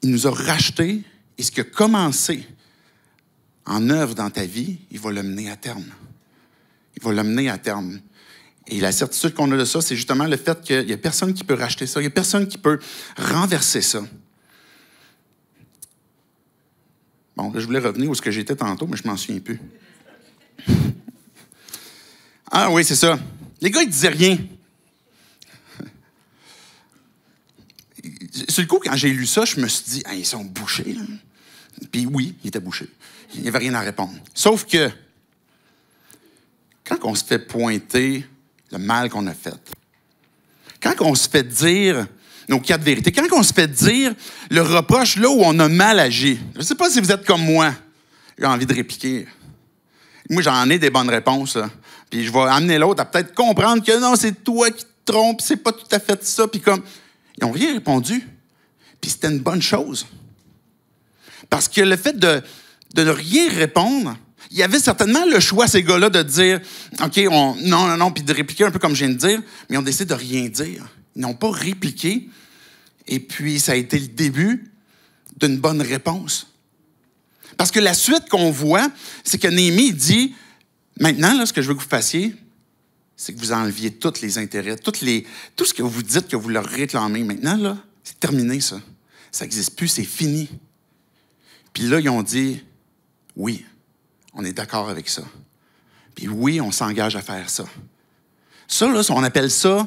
Il nous a rachetés. Et ce qui a commencé en œuvre dans ta vie, il va le mener à terme. Il va le mener à terme. Et la certitude qu'on a de ça, c'est justement le fait qu'il n'y a personne qui peut racheter ça. Il n'y a personne qui peut renverser ça. Bon, là, je voulais revenir où ce que j'étais tantôt, mais je ne m'en souviens plus. Ah oui, c'est ça. Les gars, ils ne disaient rien. Sur le coup, quand j'ai lu ça, je me suis dit, ils sont bouchés, là. Puis oui, il était bouché. Il n'y avait rien à répondre. Sauf que, quand on se fait pointer le mal qu'on a fait, quand on se fait dire nos quatre vérités, quand on se fait dire le reproche là où on a mal agi, je ne sais pas si vous êtes comme moi, j'ai envie de répliquer. Moi, j'en ai des bonnes réponses. Là. Puis je vais amener l'autre à peut-être comprendre que non, c'est toi qui te trompes, c'est pas tout à fait ça. Puis comme, ils n'ont rien répondu. Puis c'était une bonne chose. Parce que le fait de ne rien répondre, il y avait certainement le choix, ces gars-là, de dire « OK, non, puis de répliquer un peu comme je viens de dire, mais ils ont décidé de rien dire. Ils n'ont pas répliqué. Et puis, ça a été le début d'une bonne réponse. Parce que la suite qu'on voit, c'est que Néhémie dit « Maintenant, là, ce que je veux que vous fassiez, c'est que vous enleviez tous les intérêts, tout ce que vous dites que vous leur réclamez. Maintenant, là, c'est terminé, ça. Ça n'existe plus, c'est fini. » Puis là, ils ont dit, oui, on est d'accord avec ça. Puis oui, on s'engage à faire ça. Ça, là, on appelle ça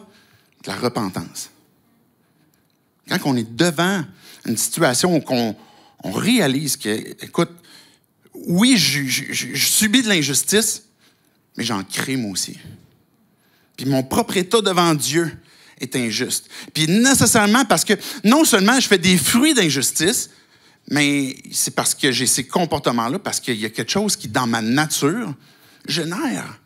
de la repentance. Quand on est devant une situation où on réalise que, écoute, oui, je subis de l'injustice, mais j'en crée moi aussi. Puis mon propre état devant Dieu est injuste. Puis nécessairement parce que non seulement je fais des fruits d'injustice, mais c'est parce que j'ai ces comportements-là, parce qu'il y a quelque chose qui, dans ma nature, génère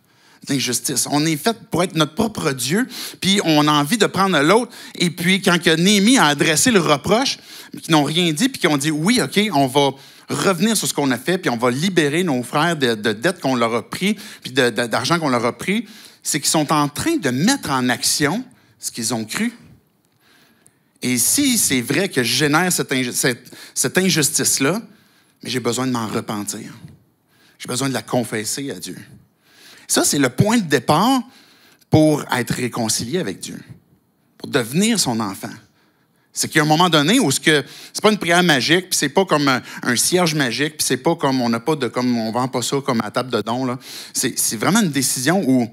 de l'injustice. On est fait pour être notre propre Dieu, puis on a envie de prendre l'autre. Et puis, quand Néhémie a adressé le reproche, qu'ils n'ont rien dit, puis qu'ils ont dit, oui, OK, on va revenir sur ce qu'on a fait, puis on va libérer nos frères de dettes qu'on leur a pris, puis d'argent qu'on leur a pris, c'est qu'ils sont en train de mettre en action ce qu'ils ont cru. Et si c'est vrai que je génère cette injustice-là, mais j'ai besoin de m'en repentir. J'ai besoin de la confesser à Dieu. Ça, c'est le point de départ pour être réconcilié avec Dieu, pour devenir son enfant. C'est qu'il y a un moment donné où c'est pas une prière magique, puis c'est pas comme un cierge magique, puis c'est pas comme on vend pas ça comme à la table de don. Là. C'est vraiment une décision où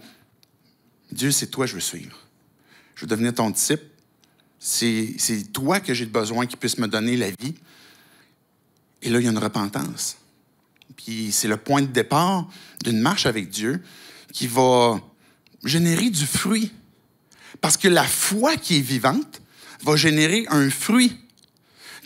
Dieu, c'est toi que je veux suivre. Je veux devenir ton disciple. C'est toi que j'ai besoin qui puisse me donner la vie. Et là, il y a une repentance. Puis c'est le point de départ d'une marche avec Dieu qui va générer du fruit. Parce que la foi qui est vivante va générer un fruit.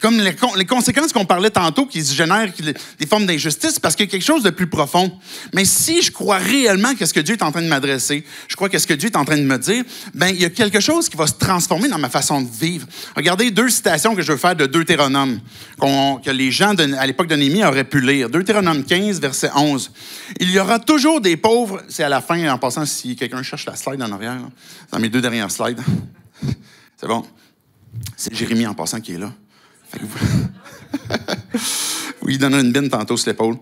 Comme les conséquences qu'on parlait tantôt qui génèrent des formes d'injustice, parce qu'il y a quelque chose de plus profond. Mais si je crois réellement que ce que Dieu est en train de m'adresser, je crois que ce que Dieu est en train de me dire, ben il y a quelque chose qui va se transformer dans ma façon de vivre. Regardez 2 citations que je veux faire de Deutéronome, que les gens à l'époque de Néhémie auraient pu lire. Deutéronome 15, verset 11. « Il y aura toujours des pauvres... » C'est à la fin, en passant, si quelqu'un cherche la slide en arrière, là, dans mes 2 dernières slides. C'est bon. C'est Jérémie en passant qui est là. Fait que vous lui donnerez une bine tantôt sur l'épaule.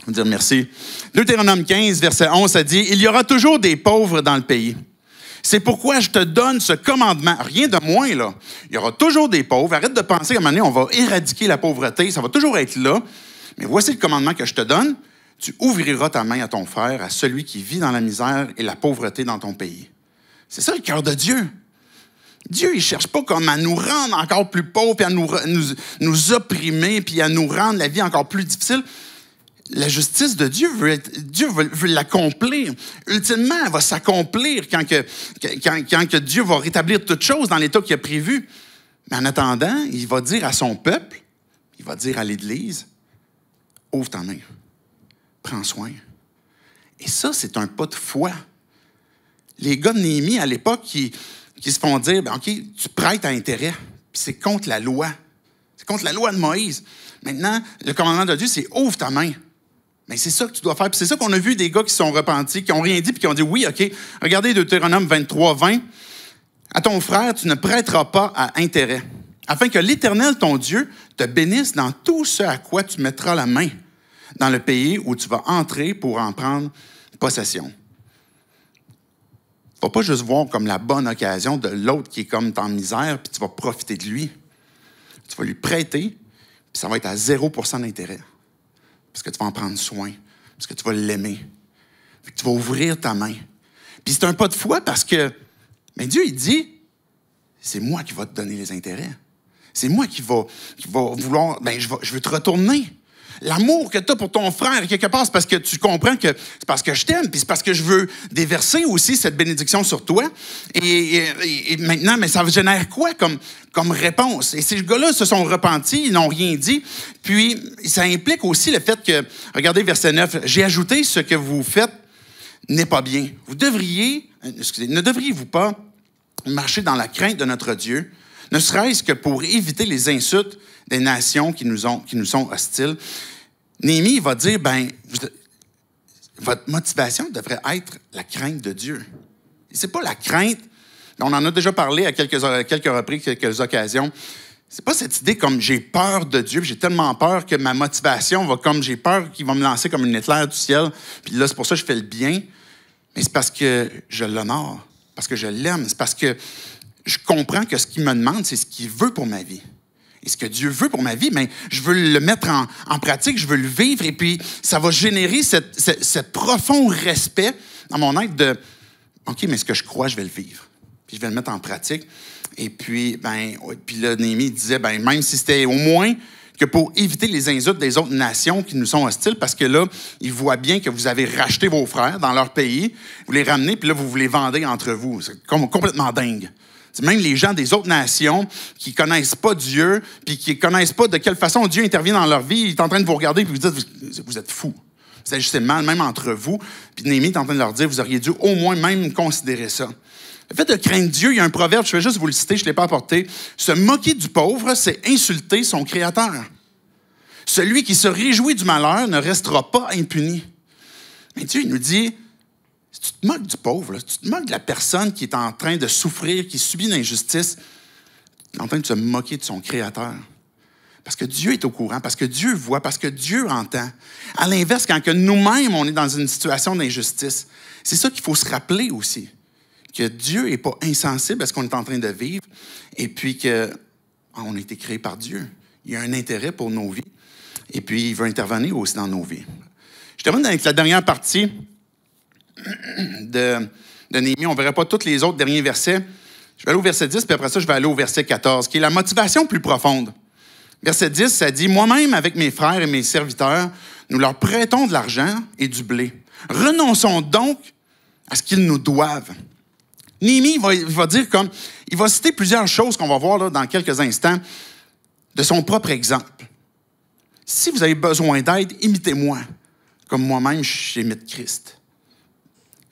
Vous dire merci. Deutéronome 15, verset 11, ça dit « Il y aura toujours des pauvres dans le pays. C'est pourquoi je te donne ce commandement. » Rien de moins, là. Il y aura toujours des pauvres. Arrête de penser qu'à un moment donné, on va éradiquer la pauvreté. Ça va toujours être là. Mais voici le commandement que je te donne. Tu ouvriras ta main à ton frère, à celui qui vit dans la misère et la pauvreté dans ton pays. C'est ça le cœur de Dieu. Dieu, il ne cherche pas comme à nous rendre encore plus pauvres, puis à nous opprimer, puis à nous rendre la vie encore plus difficile. La justice de Dieu, Dieu veut l'accomplir. Ultimement, elle va s'accomplir quand que Dieu va rétablir toutes choses dans l'état qu'il a prévu. Mais en attendant, il va dire à son peuple, il va dire à l'Église, ouvre ta main, prends soin. Et ça, c'est un pas de foi. Les gars de Néhémie, à l'époque, qui se font dire, OK, tu prêtes à intérêt, puis c'est contre la loi. C'est contre la loi de Moïse. Maintenant, le commandement de Dieu, c'est ouvre ta main. Mais c'est ça que tu dois faire. Puis c'est ça qu'on a vu des gars qui sont repentis, qui n'ont rien dit, puis qui ont dit oui, OK. Regardez Deutéronome 23, 20. À ton frère, tu ne prêteras pas à intérêt, afin que l'Éternel, ton Dieu, te bénisse dans tout ce à quoi tu mettras la main, dans le pays où tu vas entrer pour en prendre possession. Tu ne vas pas juste voir comme la bonne occasion de l'autre qui est comme en misère, puis tu vas profiter de lui. Tu vas lui prêter, puis ça va être à 0% d'intérêt. Parce que tu vas en prendre soin, parce que tu vas l'aimer. Tu vas ouvrir ta main. Puis c'est un pas de foi parce que Dieu, il dit, c'est moi qui va te donner les intérêts. C'est moi qui va vouloir, je veux te retourner. L'amour que tu as pour ton frère, quelque part, c'est parce que tu comprends que c'est parce que je t'aime, puis c'est parce que je veux déverser aussi cette bénédiction sur toi. Et maintenant, mais ça génère quoi comme réponse? Et ces gars-là se sont repentis, ils n'ont rien dit. Puis, ça implique aussi le fait que, regardez verset 9, « J'ai ajouté ce que vous faites n'est pas bien. Ne devriez-vous pas marcher dans la crainte de notre Dieu, ne serait-ce que pour éviter les insultes des nations qui nous sont hostiles. » Néhémie va dire, votre motivation devrait être la crainte de Dieu. Ce n'est pas la crainte, on en a déjà parlé à quelques reprises, quelques occasions. C'est pas cette idée comme j'ai peur de Dieu, j'ai tellement peur que ma motivation va comme j'ai peur qu'il va me lancer comme une éclair du ciel, puis là, c'est pour ça que je fais le bien. Mais c'est parce que je l'honore, parce que je l'aime, c'est parce que je comprends que ce qu'il me demande, c'est ce qu'il veut pour ma vie. Et ce que Dieu veut pour ma vie, je veux le mettre en pratique, je veux le vivre, et puis ça va générer ce profond respect dans mon être de « OK, mais ce que je crois, je vais le vivre. Puis je vais le mettre en pratique. » Et puis, puis là, Néhémie disait, même si c'était au moins que pour éviter les insultes des autres nations qui nous sont hostiles, parce que là, ils voient bien que vous avez racheté vos frères dans leur pays, vous les ramenez, puis là, vous les vendez entre vous. C'est complètement dingue. C'est même les gens des autres nations qui ne connaissent pas Dieu, puis qui ne connaissent pas de quelle façon Dieu intervient dans leur vie, il est en train de vous regarder et vous dire, vous êtes fous. Vous agissez mal, même entre vous. Puis Néhémie est en train de leur dire, vous auriez dû au moins même considérer ça. Le fait de craindre Dieu, il y a un proverbe, je vais juste vous le citer, je ne l'ai pas apporté. Se moquer du pauvre, c'est insulter son Créateur. Celui qui se réjouit du malheur ne restera pas impuni. Mais Dieu, il nous dit, si tu te moques du pauvre, là, si tu te moques de la personne qui est en train de souffrir, qui subit une injustice, tu es en train de se moquer de son Créateur. Parce que Dieu est au courant, parce que Dieu voit, parce que Dieu entend. À l'inverse, quand que nous-mêmes, on est dans une situation d'injustice, c'est ça qu'il faut se rappeler aussi. Que Dieu n'est pas insensible à ce qu'on est en train de vivre, et puis qu'on a été créé par Dieu. Il y a un intérêt pour nos vies, et puis il veut intervenir aussi dans nos vies. Je termine avec la dernière partie de Néhémie. On ne verra pas tous les autres derniers versets. Je vais aller au verset 10, puis après ça, je vais aller au verset 14, qui est la motivation plus profonde. Verset 10, ça dit « Moi-même, avec mes frères et mes serviteurs, nous leur prêtons de l'argent et du blé. Renonçons donc à ce qu'ils nous doivent. » Néhémie va dire il va citer plusieurs choses qu'on va voir là, dans quelques instants. de son propre exemple. Si vous avez besoin d'aide, imitez-moi, comme moi-même j'imite Christ.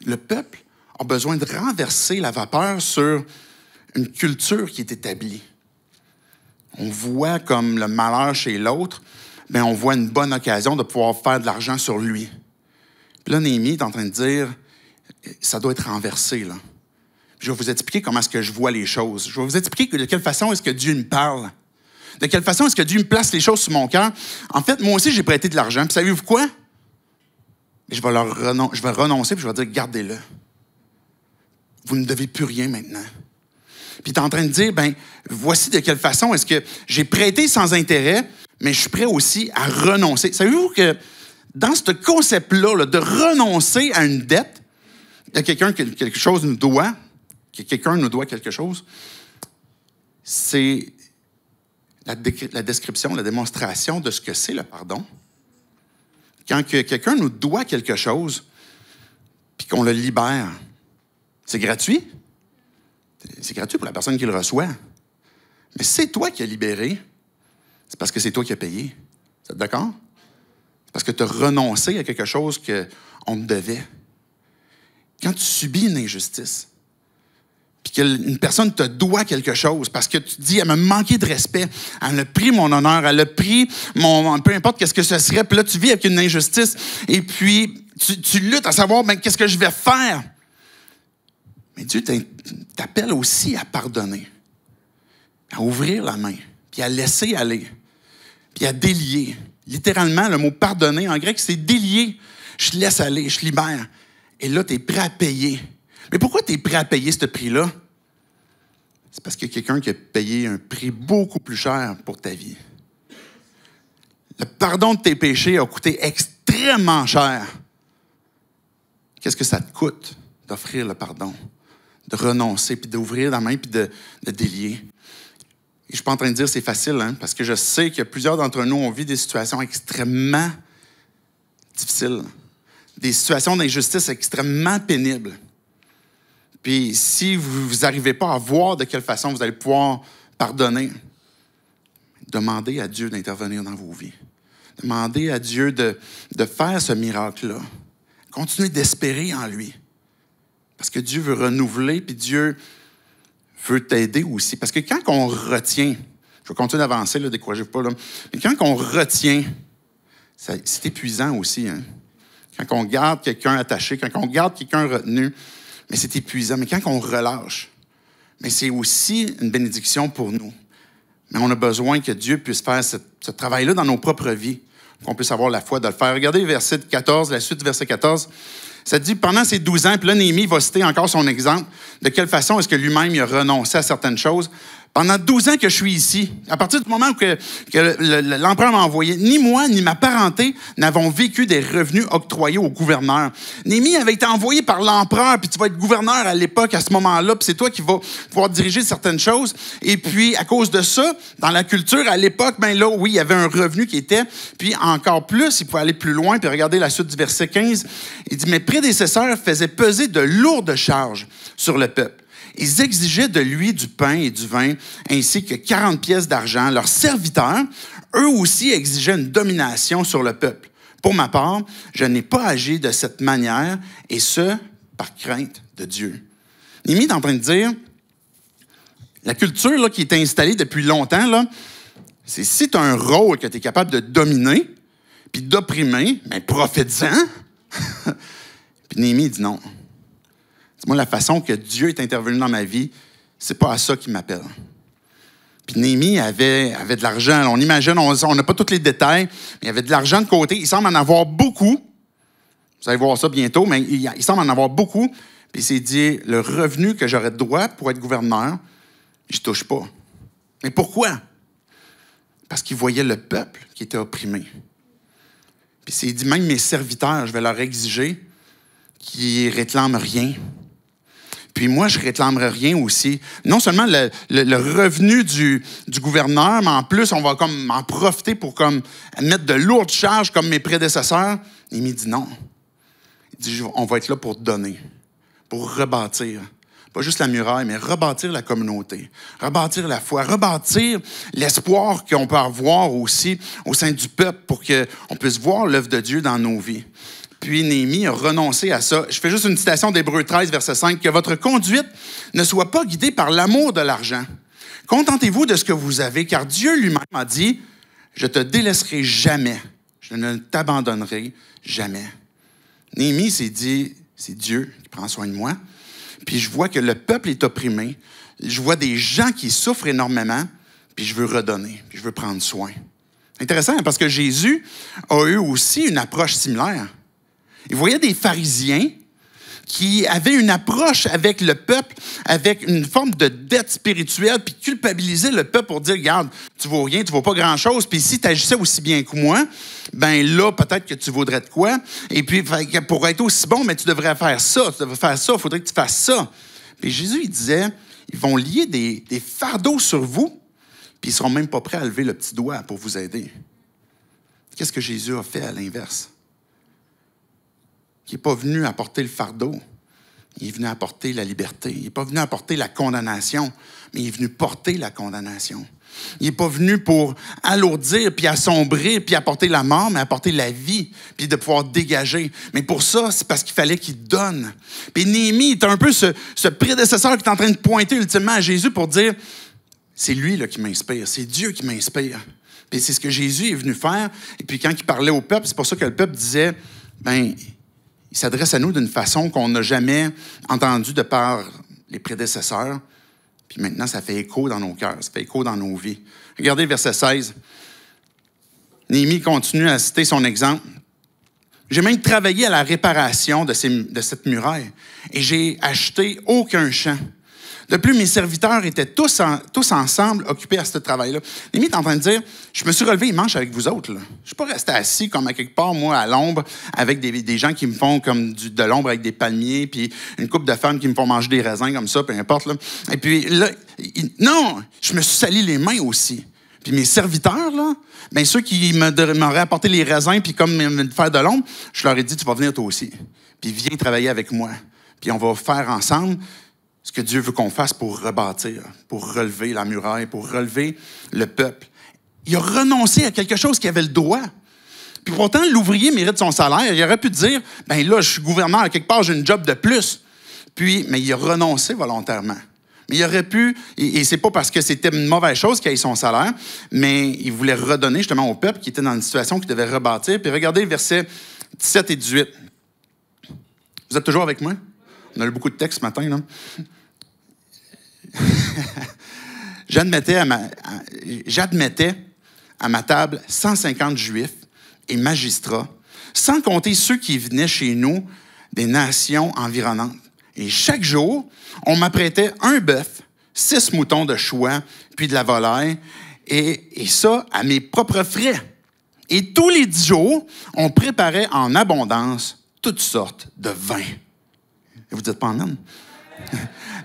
Le peuple a besoin de renverser la vapeur sur une culture qui est établie. On voit comme le malheur chez l'autre, mais on voit une bonne occasion de pouvoir faire de l'argent sur lui. Puis là, Néhémie est en train de dire, ça doit être renversé, là. Je vais vous expliquer comment est-ce que je vois les choses. Je vais vous expliquer de quelle façon est-ce que Dieu me parle. De quelle façon est-ce que Dieu me place les choses sur mon cœur. En fait, moi aussi, j'ai prêté de l'argent. Puis savez-vous quoi? Je vais renoncer, puis je vais dire, gardez-le. Vous ne devez plus rien maintenant. Puis tu es en train de dire, voici de quelle façon est-ce que j'ai prêté sans intérêt, mais je suis prêt aussi à renoncer. Savez-vous que dans ce concept-là, là, de renoncer à une dette, il y a quelqu'un qui quelque chose nous doit, que quelqu'un nous doit quelque chose, c'est la description, la démonstration de ce que c'est le pardon. Quand quelqu'un nous doit quelque chose, puis qu'on le libère, c'est gratuit. C'est gratuit pour la personne qui le reçoit. Mais c'est toi qui as libéré. C'est parce que c'est toi qui as payé. Vous êtes d'accord? C'est parce que tu as renoncé à quelque chose qu'on te devait. Quand tu subis une injustice, puis qu'une personne te doit quelque chose, parce que tu te dis, elle m'a manqué de respect, elle a pris mon honneur, elle a pris mon... peu importe qu'est-ce que ce serait, puis là, tu vis avec une injustice, et puis tu luttes à savoir, qu'est-ce que je vais faire? Mais Dieu t'appelle aussi à pardonner, à ouvrir la main, puis à laisser aller, puis à délier. Littéralement, le mot pardonner, en grec, c'est délier. Je laisse aller, je libère. Et là, tu es prêt à payer. Mais pourquoi tu es prêt à payer ce prix-là? C'est parce qu'il y a quelqu'un qui a payé un prix beaucoup plus cher pour ta vie. Le pardon de tes péchés a coûté extrêmement cher. Qu'est-ce que ça te coûte d'offrir le pardon? De renoncer, puis d'ouvrir la main, puis de délier. Et je ne suis pas en train de dire que c'est facile, parce que je sais que plusieurs d'entre nous ont vécu des situations extrêmement difficiles, des situations d'injustice extrêmement pénibles. Puis si vous n'arrivez pas à voir de quelle façon vous allez pouvoir pardonner, demandez à Dieu d'intervenir dans vos vies. Demandez à Dieu de faire ce miracle-là. Continuez d'espérer en lui. Parce que Dieu veut renouveler, puis Dieu veut t'aider aussi. Parce que quand on retient, je vais continuer d'avancer, ne découragez-vous pas, là, mais quand on retient, c'est épuisant aussi. Quand on garde quelqu'un attaché, quand on garde quelqu'un retenu, mais c'est épuisant. Mais quand on relâche, mais c'est aussi une bénédiction pour nous. Mais on a besoin que Dieu puisse faire ce travail-là dans nos propres vies, qu'on puisse avoir la foi de le faire. Regardez le verset 14, la suite du verset 14. Ça dit, pendant ces 12 ans, puis là, Néhémie va citer encore son exemple, de quelle façon est-ce que lui-même il a renoncé à certaines choses. Pendant 12 ans que je suis ici, à partir du moment que l'empereur m'a envoyé, ni moi ni ma parenté n'avons vécu des revenus octroyés au gouverneur. Néhémie avait été envoyé par l'empereur, puis tu vas être gouverneur à l'époque, à ce moment-là, puis c'est toi qui vas pouvoir diriger certaines choses. Et puis, à cause de ça, dans la culture, à l'époque, là, oui, il y avait un revenu qui était, puis encore plus, il pouvait aller plus loin, puis regardez la suite du verset 15, il dit, mes prédécesseurs faisaient peser de lourdes charges sur le peuple. Ils exigeaient de lui du pain et du vin, ainsi que 40 pièces d'argent. Leurs serviteurs, eux aussi, exigeaient une domination sur le peuple. Pour ma part, je n'ai pas agi de cette manière, et ce, par crainte de Dieu. Néhémie est en train de dire, la culture là, qui est installée depuis longtemps, là, c'est si tu as un rôle que tu es capable de dominer, puis d'opprimer, mais profite-en. Puis Néhémie dit non. Dis-moi, la façon que Dieu est intervenu dans ma vie, c'est pas à ça qu'il m'appelle. Puis Néhémie avait de l'argent. On imagine, on n'a pas tous les détails, mais il avait de l'argent de côté. Il semble en avoir beaucoup. Vous allez voir ça bientôt, mais il semble en avoir beaucoup. Puis il s'est dit, le revenu que j'aurais de droit pour être gouverneur, je ne touche pas. Mais pourquoi? Parce qu'il voyait le peuple qui était opprimé. Puis il s'est dit, même mes serviteurs, je vais leur exiger qu'ils ne réclament rien. Puis moi, je ne réclamerai rien aussi. Non seulement le revenu du gouverneur, mais en plus, on va comme en profiter pour comme mettre de lourdes charges comme mes prédécesseurs. Il m'a dit non. Il dit, on va être là pour donner, pour rebâtir, pas juste la muraille, mais rebâtir la communauté, rebâtir la foi, rebâtir l'espoir qu'on peut avoir aussi au sein du peuple pour qu'on puisse voir l'œuvre de Dieu dans nos vies. Puis Néhémie a renoncé à ça. Je fais juste une citation d'Hébreux 13, verset 5, « Que votre conduite ne soit pas guidée par l'amour de l'argent. Contentez-vous de ce que vous avez, car Dieu lui-même a dit, « Je te délaisserai jamais, je ne t'abandonnerai jamais. » Néhémie s'est dit, c'est Dieu qui prend soin de moi. Puis je vois que le peuple est opprimé. Je vois des gens qui souffrent énormément. Puis je veux redonner. Puis je veux prendre soin. Intéressant, parce que Jésus a eu aussi une approche similaire. Il voyait des pharisiens qui avaient une approche avec le peuple, avec une forme de dette spirituelle, puis culpabiliser le peuple pour dire, regarde, tu vaux rien, tu vaux pas grand-chose, puis si tu agissais aussi bien que moi, ben là, peut-être que tu vaudrais de quoi. Et puis, pour être aussi bon, mais tu devrais faire ça, il faudrait que tu fasses ça. Puis Jésus, il disait, ils vont lier des fardeaux sur vous, puis ils seront même pas prêts à lever le petit doigt pour vous aider. Qu'est-ce que Jésus a fait à l'inverse? Il n'est pas venu apporter le fardeau, il est venu apporter la liberté. Il n'est pas venu apporter la condamnation, mais il est venu porter la condamnation. Il n'est pas venu pour alourdir, puis assombrir, puis apporter la mort, mais apporter la vie, puis de pouvoir dégager. Mais pour ça, c'est parce qu'il fallait qu'il donne. Puis Néhémie est un peu ce prédécesseur qui est en train de pointer ultimement à Jésus pour dire, c'est lui là, qui m'inspire, c'est Dieu qui m'inspire. Puis c'est ce que Jésus est venu faire. Et puis quand il parlait au peuple, c'est pour ça que le peuple disait, ben il s'adresse à nous d'une façon qu'on n'a jamais entendue de par les prédécesseurs. Puis maintenant, ça fait écho dans nos cœurs, ça fait écho dans nos vies. Regardez le verset 16. Néhémie continue à citer son exemple. « J'ai même travaillé à la réparation de cette muraille et j'ai acheté aucun champ. De plus, mes serviteurs étaient tous ensemble occupés à ce travail-là. » Néhémie est en train de dire, je me suis relevé et manche avec vous autres. Là. Je ne suis pas resté assis comme à quelque part, moi, à l'ombre, avec des gens qui me font comme de l'ombre avec des palmiers, puis une couple de femmes qui me font manger des raisins comme ça, peu importe. Là. Et puis là, non, je me suis sali les mains aussi. Puis mes serviteurs, là, bien ceux qui m'auraient apporté les raisins, puis comme me faire de l'ombre, je leur ai dit, tu vas venir toi aussi. Puis viens travailler avec moi. Puis on va faire ensemble ce que Dieu veut qu'on fasse pour rebâtir, pour relever la muraille, pour relever le peuple. Il a renoncé à quelque chose qui avait le droit. Puis pourtant, l'ouvrier mérite son salaire. Il aurait pu dire, ben là, je suis gouverneur, à quelque part, j'ai une job de plus. Mais il a renoncé volontairement. Mais il aurait pu, et c'est pas parce que c'était une mauvaise chose qu'il ait son salaire, mais il voulait redonner justement au peuple qui était dans une situation qu'il devait rebâtir. Puis regardez les versets 17 et 18. Vous êtes toujours avec moi? On a eu beaucoup de textes ce matin, là. J'admettais à ma table 150 Juifs et magistrats, sans compter ceux qui venaient chez nous des nations environnantes. Et chaque jour, on m'apprêtait un bœuf, 6 moutons de choix, puis de la volaille, et ça à mes propres frais. Et tous les 10 jours, on préparait en abondance toutes sortes de vins. Et vous dites pas amen?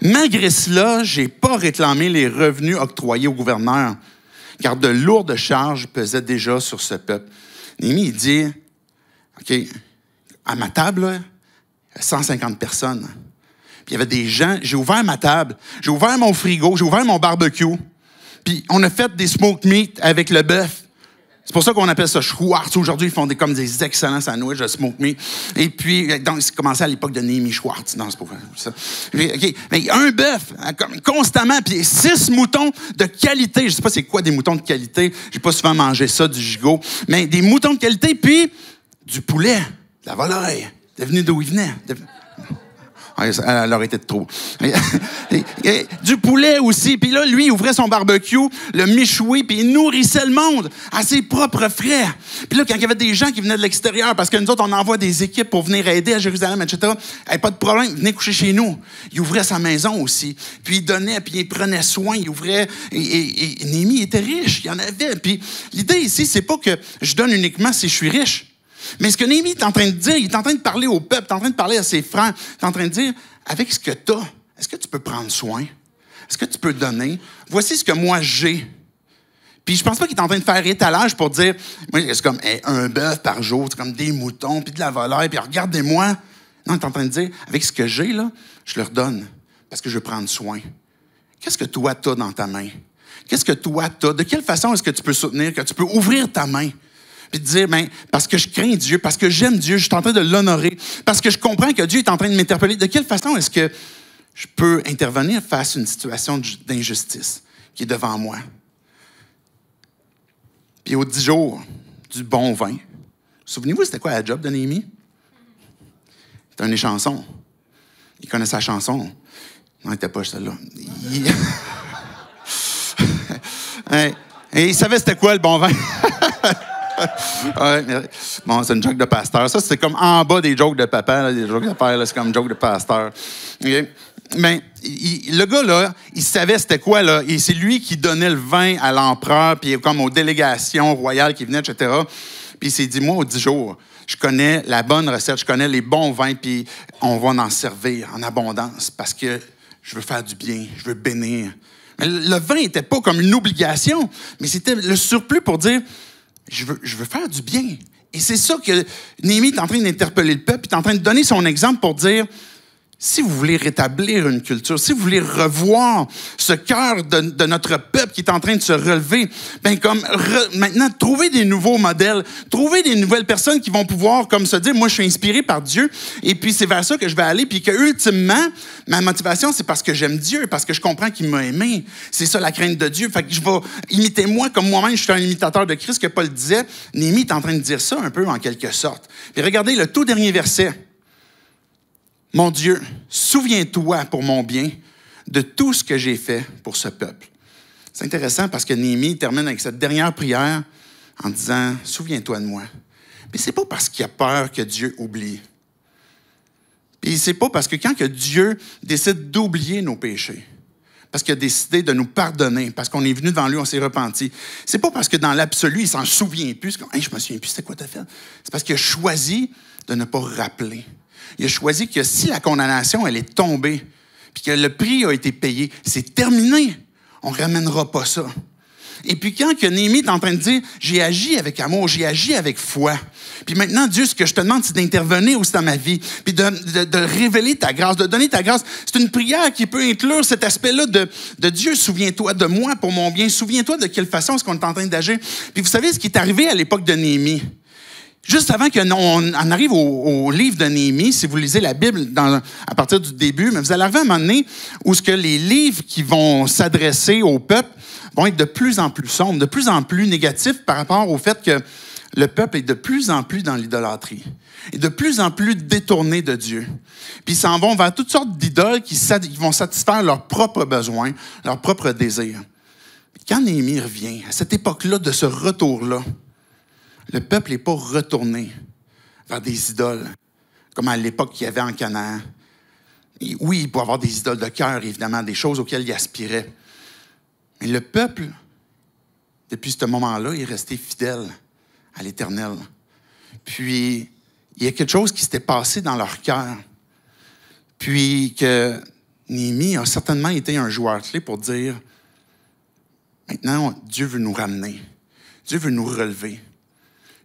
Malgré cela, je n'ai pas réclamé les revenus octroyés au gouverneur, car de lourdes charges pesaient déjà sur ce peuple. Néhémie, il dit, OK, à ma table, là, il y a 150 personnes. Puis il y avait des gens, j'ai ouvert ma table, j'ai ouvert mon frigo, j'ai ouvert mon barbecue, puis on a fait des smoked meat avec le bœuf. C'est pour ça qu'on appelle ça Schwartz. Aujourd'hui, ils font comme des excellents sandwichs de smoked meat. Et puis, c'est commencé à l'époque de Néhémie Schwartz. Non, c'est pas ça. Okay. Mais un bœuf, constamment, puis 6 moutons de qualité. Je sais pas c'est quoi des moutons de qualité. J'ai pas souvent mangé ça, du gigot. Mais des moutons de qualité, puis du poulet, de la volaille. Devenu d'où il venait. Elle aurait été de trop. Du poulet aussi. Puis là, lui, il ouvrait son barbecue, le méchoui, puis il nourrissait le monde à ses propres frais. Puis là, quand il y avait des gens qui venaient de l'extérieur, parce que nous autres, on envoie des équipes pour venir aider à Jérusalem, etc., pas de problème, venez coucher chez nous. Il ouvrait sa maison aussi. Puis il donnait, puis il prenait soin, il ouvrait. Et Néhémie était riche, il y en avait. Puis l'idée ici, c'est pas que je donne uniquement si je suis riche. Mais ce que Néhémie est en train de dire, il est en train de parler au peuple, il est en train de parler à ses frères, il est en train de dire, avec ce que tu as, est-ce que tu peux prendre soin? Est-ce que tu peux donner? Voici ce que moi j'ai. Puis je pense pas qu'il est en train de faire étalage pour dire, moi, c'est comme un bœuf par jour, c'est comme des moutons, puis de la volaille, puis regardez-moi. Non, il est en train de dire, avec ce que j'ai, là, je leur donne parce que je veux prendre soin. Qu'est-ce que toi, tu as dans ta main? Qu'est-ce que toi, tu as? De quelle façon est-ce que tu peux soutenir, que tu peux ouvrir ta main? Puis te dire, ben, parce que je crains Dieu, parce que j'aime Dieu, je suis en train de l'honorer, parce que je comprends que Dieu est en train de m'interpeller. De quelle façon est-ce que je peux intervenir face à une situation d'injustice qui est devant moi? Puis aux 10 jours du bon vin, souvenez-vous, c'était quoi la job de Néhémie? C'était une chanson. Il connaît sa chanson. Non, il n'était pas celle-là. Et il savait c'était quoi le bon vin. Ouais, bon, c'est une joke de pasteur. Ça, c'est comme en bas des jokes de papa, là, des jokes de père, là, c'est comme joke de pasteur. Okay? Mais le gars, là, il savait c'était quoi, là, et c'est lui qui donnait le vin à l'empereur, puis comme aux délégations royales qui venaient, etc. Puis il s'est dit, moi, aux 10 jours, je connais la bonne recette, je connais les bons vins, puis on va en servir en abondance parce que je veux faire du bien, je veux bénir. Mais le vin n'était pas comme une obligation, mais c'était le surplus pour dire, je veux faire du bien. Et c'est ça que Néhémie est en train d'interpeller le peuple, il est en train de donner son exemple pour dire, si vous voulez rétablir une culture, si vous voulez revoir ce cœur de notre peuple qui est en train de se relever, ben maintenant, trouvez des nouveaux modèles, trouvez des nouvelles personnes qui vont pouvoir comme se dire, moi, je suis inspiré par Dieu, et puis c'est vers ça que je vais aller, puis que ultimement, ma motivation, c'est parce que j'aime Dieu, parce que je comprends qu'il m'a aimé. C'est ça la crainte de Dieu. Fait que je vais imiter moi, comme moi-même, je suis un imitateur de Christ, que Paul disait. Néhémie est en train de dire ça un peu en quelque sorte. Puis regardez le tout dernier verset. Mon Dieu, souviens-toi pour mon bien de tout ce que j'ai fait pour ce peuple. C'est intéressant parce que Néhémie termine avec cette dernière prière en disant, souviens-toi de moi. Mais c'est pas parce qu'il a peur que Dieu oublie. Puis c'est pas parce que quand que Dieu décide d'oublier nos péchés, parce qu'il a décidé de nous pardonner, parce qu'on est venu devant lui, on s'est repenti. C'est pas parce que dans l'absolu, il s'en souvient plus. Comme, hey, je me souviens plus, c'était quoi t'as fait? C'est parce qu'il a choisi de ne pas rappeler. Il a choisi que si la condamnation, elle est tombée, puis que le prix a été payé, c'est terminé. On ne ramènera pas ça. Et puis quand que Néhémie est en train de dire, j'ai agi avec amour, j'ai agi avec foi. Puis maintenant, Dieu, ce que je te demande, c'est d'intervenir aussi dans ma vie, puis de révéler ta grâce, de donner ta grâce. C'est une prière qui peut inclure cet aspect-là de Dieu, souviens-toi de moi pour mon bien, souviens-toi de quelle façon est-ce qu'on est en train d'agir. Puis vous savez ce qui est arrivé à l'époque de Néhémie? Juste avant qu'on arrive au livre de Néhémie, si vous lisez la Bible à partir du début, mais vous allez arriver à un moment donné où ce que les livres qui vont s'adresser au peuple vont être de plus en plus sombres, de plus en plus négatifs par rapport au fait que le peuple est de plus en plus dans l'idolâtrie et de plus en plus détourné de Dieu. Puis ils s'en vont vers toutes sortes d'idoles qui vont satisfaire leurs propres besoins, leurs propres désirs. Puis quand Néhémie revient, à cette époque-là, de ce retour-là, le peuple n'est pas retourné vers des idoles, comme à l'époque qu'il y avait en Canaan. Et oui, il peut y avoir des idoles de cœur, évidemment, des choses auxquelles il aspirait. Mais le peuple, depuis ce moment-là, est resté fidèle à l'Éternel. Puis, il y a quelque chose qui s'était passé dans leur cœur. Puis que Néhémie a certainement été un joueur clé pour dire, maintenant, Dieu veut nous ramener. Dieu veut nous relever.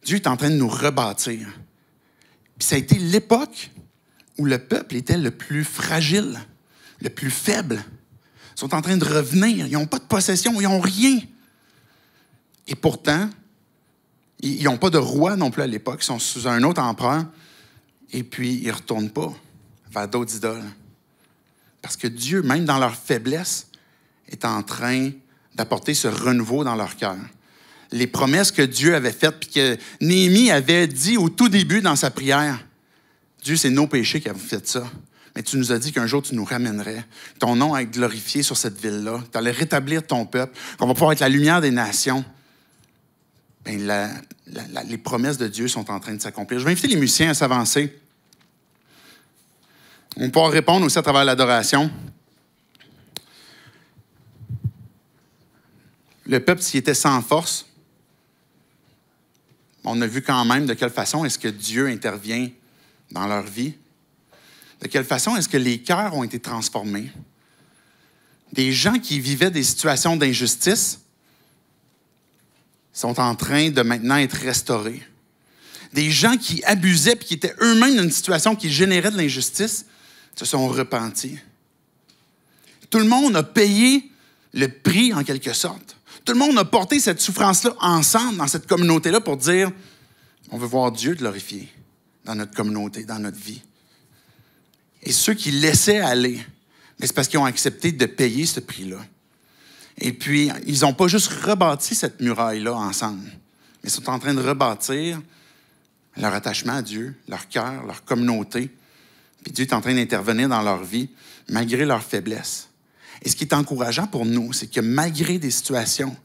Dieu est en train de nous rebâtir. Puis ça a été l'époque où le peuple était le plus fragile, le plus faible. Ils sont en train de revenir. Ils n'ont pas de possession, ils n'ont rien. Et pourtant, ils n'ont pas de roi non plus à l'époque. Ils sont sous un autre empereur. Et puis, ils ne retournent pas vers d'autres idoles. Parce que Dieu, même dans leur faiblesse, est en train d'apporter ce renouveau dans leur cœur. Les promesses que Dieu avait faites, puis que Néhémie avait dit au tout début dans sa prière. Dieu, c'est nos péchés qui ont fait ça. Mais tu nous as dit qu'un jour, tu nous ramènerais. Ton nom va être glorifié sur cette ville-là. Tu allais rétablir ton peuple, qu'on va pouvoir être la lumière des nations. Bien, les promesses de Dieu sont en train de s'accomplir. Je vais inviter les musiciens à s'avancer. On va pouvoir répondre aussi à travers l'adoration. Le peuple, s'il était sans force, on a vu quand même de quelle façon est-ce que Dieu intervient dans leur vie. De quelle façon est-ce que les cœurs ont été transformés. Des gens qui vivaient des situations d'injustice sont en train de maintenant être restaurés. Des gens qui abusaient et qui étaient eux-mêmes dans une situation qui générait de l'injustice se sont repentis. Tout le monde a payé le prix en quelque sorte. Tout le monde a porté cette souffrance-là ensemble dans cette communauté-là pour dire, on veut voir Dieu glorifié dans notre communauté, dans notre vie. Et ceux qui laissaient aller, c'est parce qu'ils ont accepté de payer ce prix-là. Et puis, ils n'ont pas juste rebâti cette muraille-là ensemble, mais ils sont en train de rebâtir leur attachement à Dieu, leur cœur, leur communauté. Puis Dieu est en train d'intervenir dans leur vie, malgré leurs faiblesses. Et ce qui est encourageant pour nous, c'est que malgré des situations,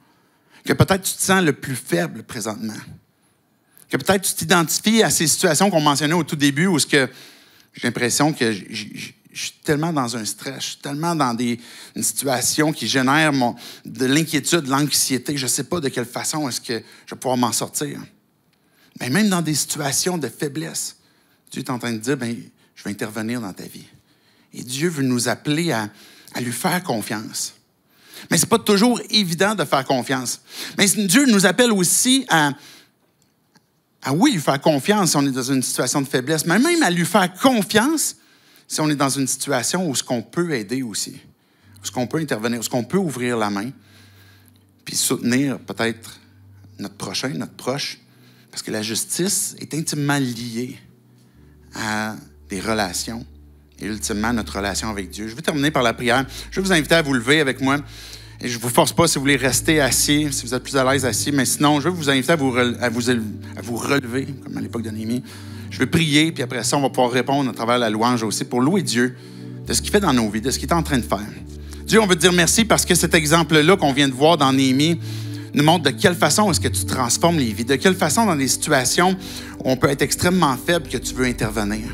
que peut-être tu te sens le plus faible présentement, que peut-être tu t'identifies à ces situations qu'on mentionnait au tout début, où j'ai l'impression que je suis tellement dans un stress, je suis tellement dans une situation qui génère de l'inquiétude, de l'anxiété. Je ne sais pas de quelle façon est-ce que je vais pouvoir m'en sortir. Mais même dans des situations de faiblesse, Dieu est en train de dire, je vais intervenir dans ta vie. Et Dieu veut nous appeler à lui faire confiance. Mais ce n'est pas toujours évident de faire confiance. Mais Dieu nous appelle aussi à oui, lui faire confiance si on est dans une situation de faiblesse, mais même à lui faire confiance si on est dans une situation où ce qu'on peut aider aussi, où ce qu'on peut intervenir, où ce qu'on peut ouvrir la main, puis soutenir peut-être notre prochain, notre proche, parce que la justice est intimement liée à des relations et ultimement notre relation avec Dieu. Je vais terminer par la prière. Je vais vous inviter à vous lever avec moi. Et je ne vous force pas si vous voulez rester assis, si vous êtes plus à l'aise assis, mais sinon, je vais vous inviter à vous relever, comme à l'époque de Néhémie. Je vais prier, puis après ça, on va pouvoir répondre à travers la louange aussi pour louer Dieu de ce qu'il fait dans nos vies, de ce qu'il est en train de faire. Dieu, on veut te dire merci parce que cet exemple-là qu'on vient de voir dans Néhémie nous montre de quelle façon est-ce que tu transformes les vies, de quelle façon dans des situations où on peut être extrêmement faible que tu veux intervenir.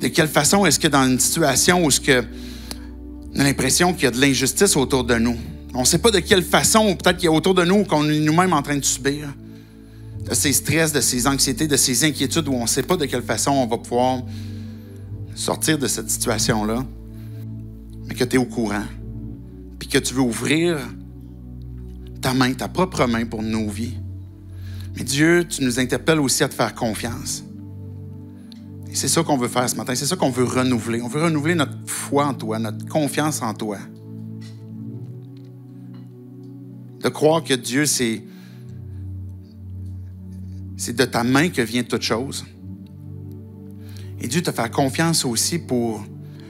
De quelle façon est-ce que dans une situation où on a l'impression qu'il y a de l'injustice autour de nous, on ne sait pas de quelle façon, ou peut-être qu'il y a autour de nous qu'on est nous-mêmes en train de subir, de ces stress, de ces anxiétés, de ces inquiétudes où on ne sait pas de quelle façon on va pouvoir sortir de cette situation-là, mais que tu es au courant, puis que tu veux ouvrir ta main, ta propre main pour nos vies. Mais Dieu, tu nous interpelles aussi à te faire confiance. Et c'est ça qu'on veut faire ce matin, c'est ça qu'on veut renouveler. On veut renouveler notre foi en toi, notre confiance en toi. De croire que Dieu, c'est de ta main que vient toute chose. Et Dieu te fait confiance aussi pour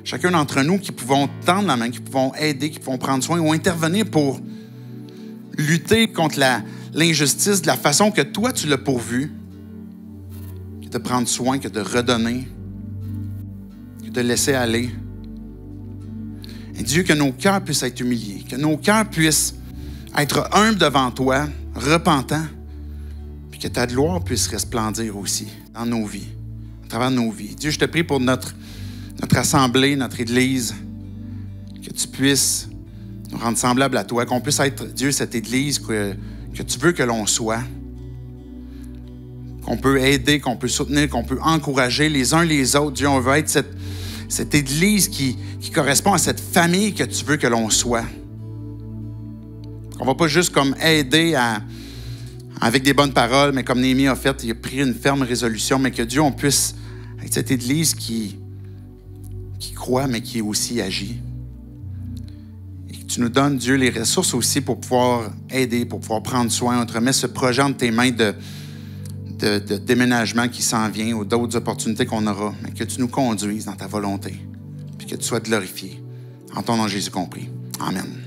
chacun d'entre nous qui pouvons tendre la main, qui pouvons aider, qui pouvons prendre soin ou intervenir pour lutter contre l'injustice de la façon que toi, tu l'as pourvu, que de prendre soin, que de redonner, que de laisser aller. Et Dieu, que nos cœurs puissent être humiliés, que nos cœurs puissent être humbles devant toi, repentants, puis que ta gloire puisse resplendir aussi dans nos vies, à travers nos vies. Dieu, je te prie pour notre assemblée, notre Église, que tu puisses nous rendre semblables à toi, qu'on puisse être, Dieu, cette Église que tu veux que l'on soit, qu'on peut aider, qu'on peut soutenir, qu'on peut encourager les uns les autres. Dieu, on veut être cette Église qui correspond à cette famille que tu veux que l'on soit. On ne va pas juste comme aider avec des bonnes paroles, mais comme Néhémie a fait, il a pris une ferme résolution, mais que Dieu, on puisse être cette Église qui croit, mais qui aussi agit. Et que tu nous donnes, Dieu, les ressources aussi pour pouvoir aider, pour pouvoir prendre soin. On te remet ce projet entre tes mains de déménagement qui s'en vient ou d'autres opportunités qu'on aura, mais que tu nous conduises dans ta volonté, puis que tu sois glorifié. En ton nom, Jésus compris. Amen.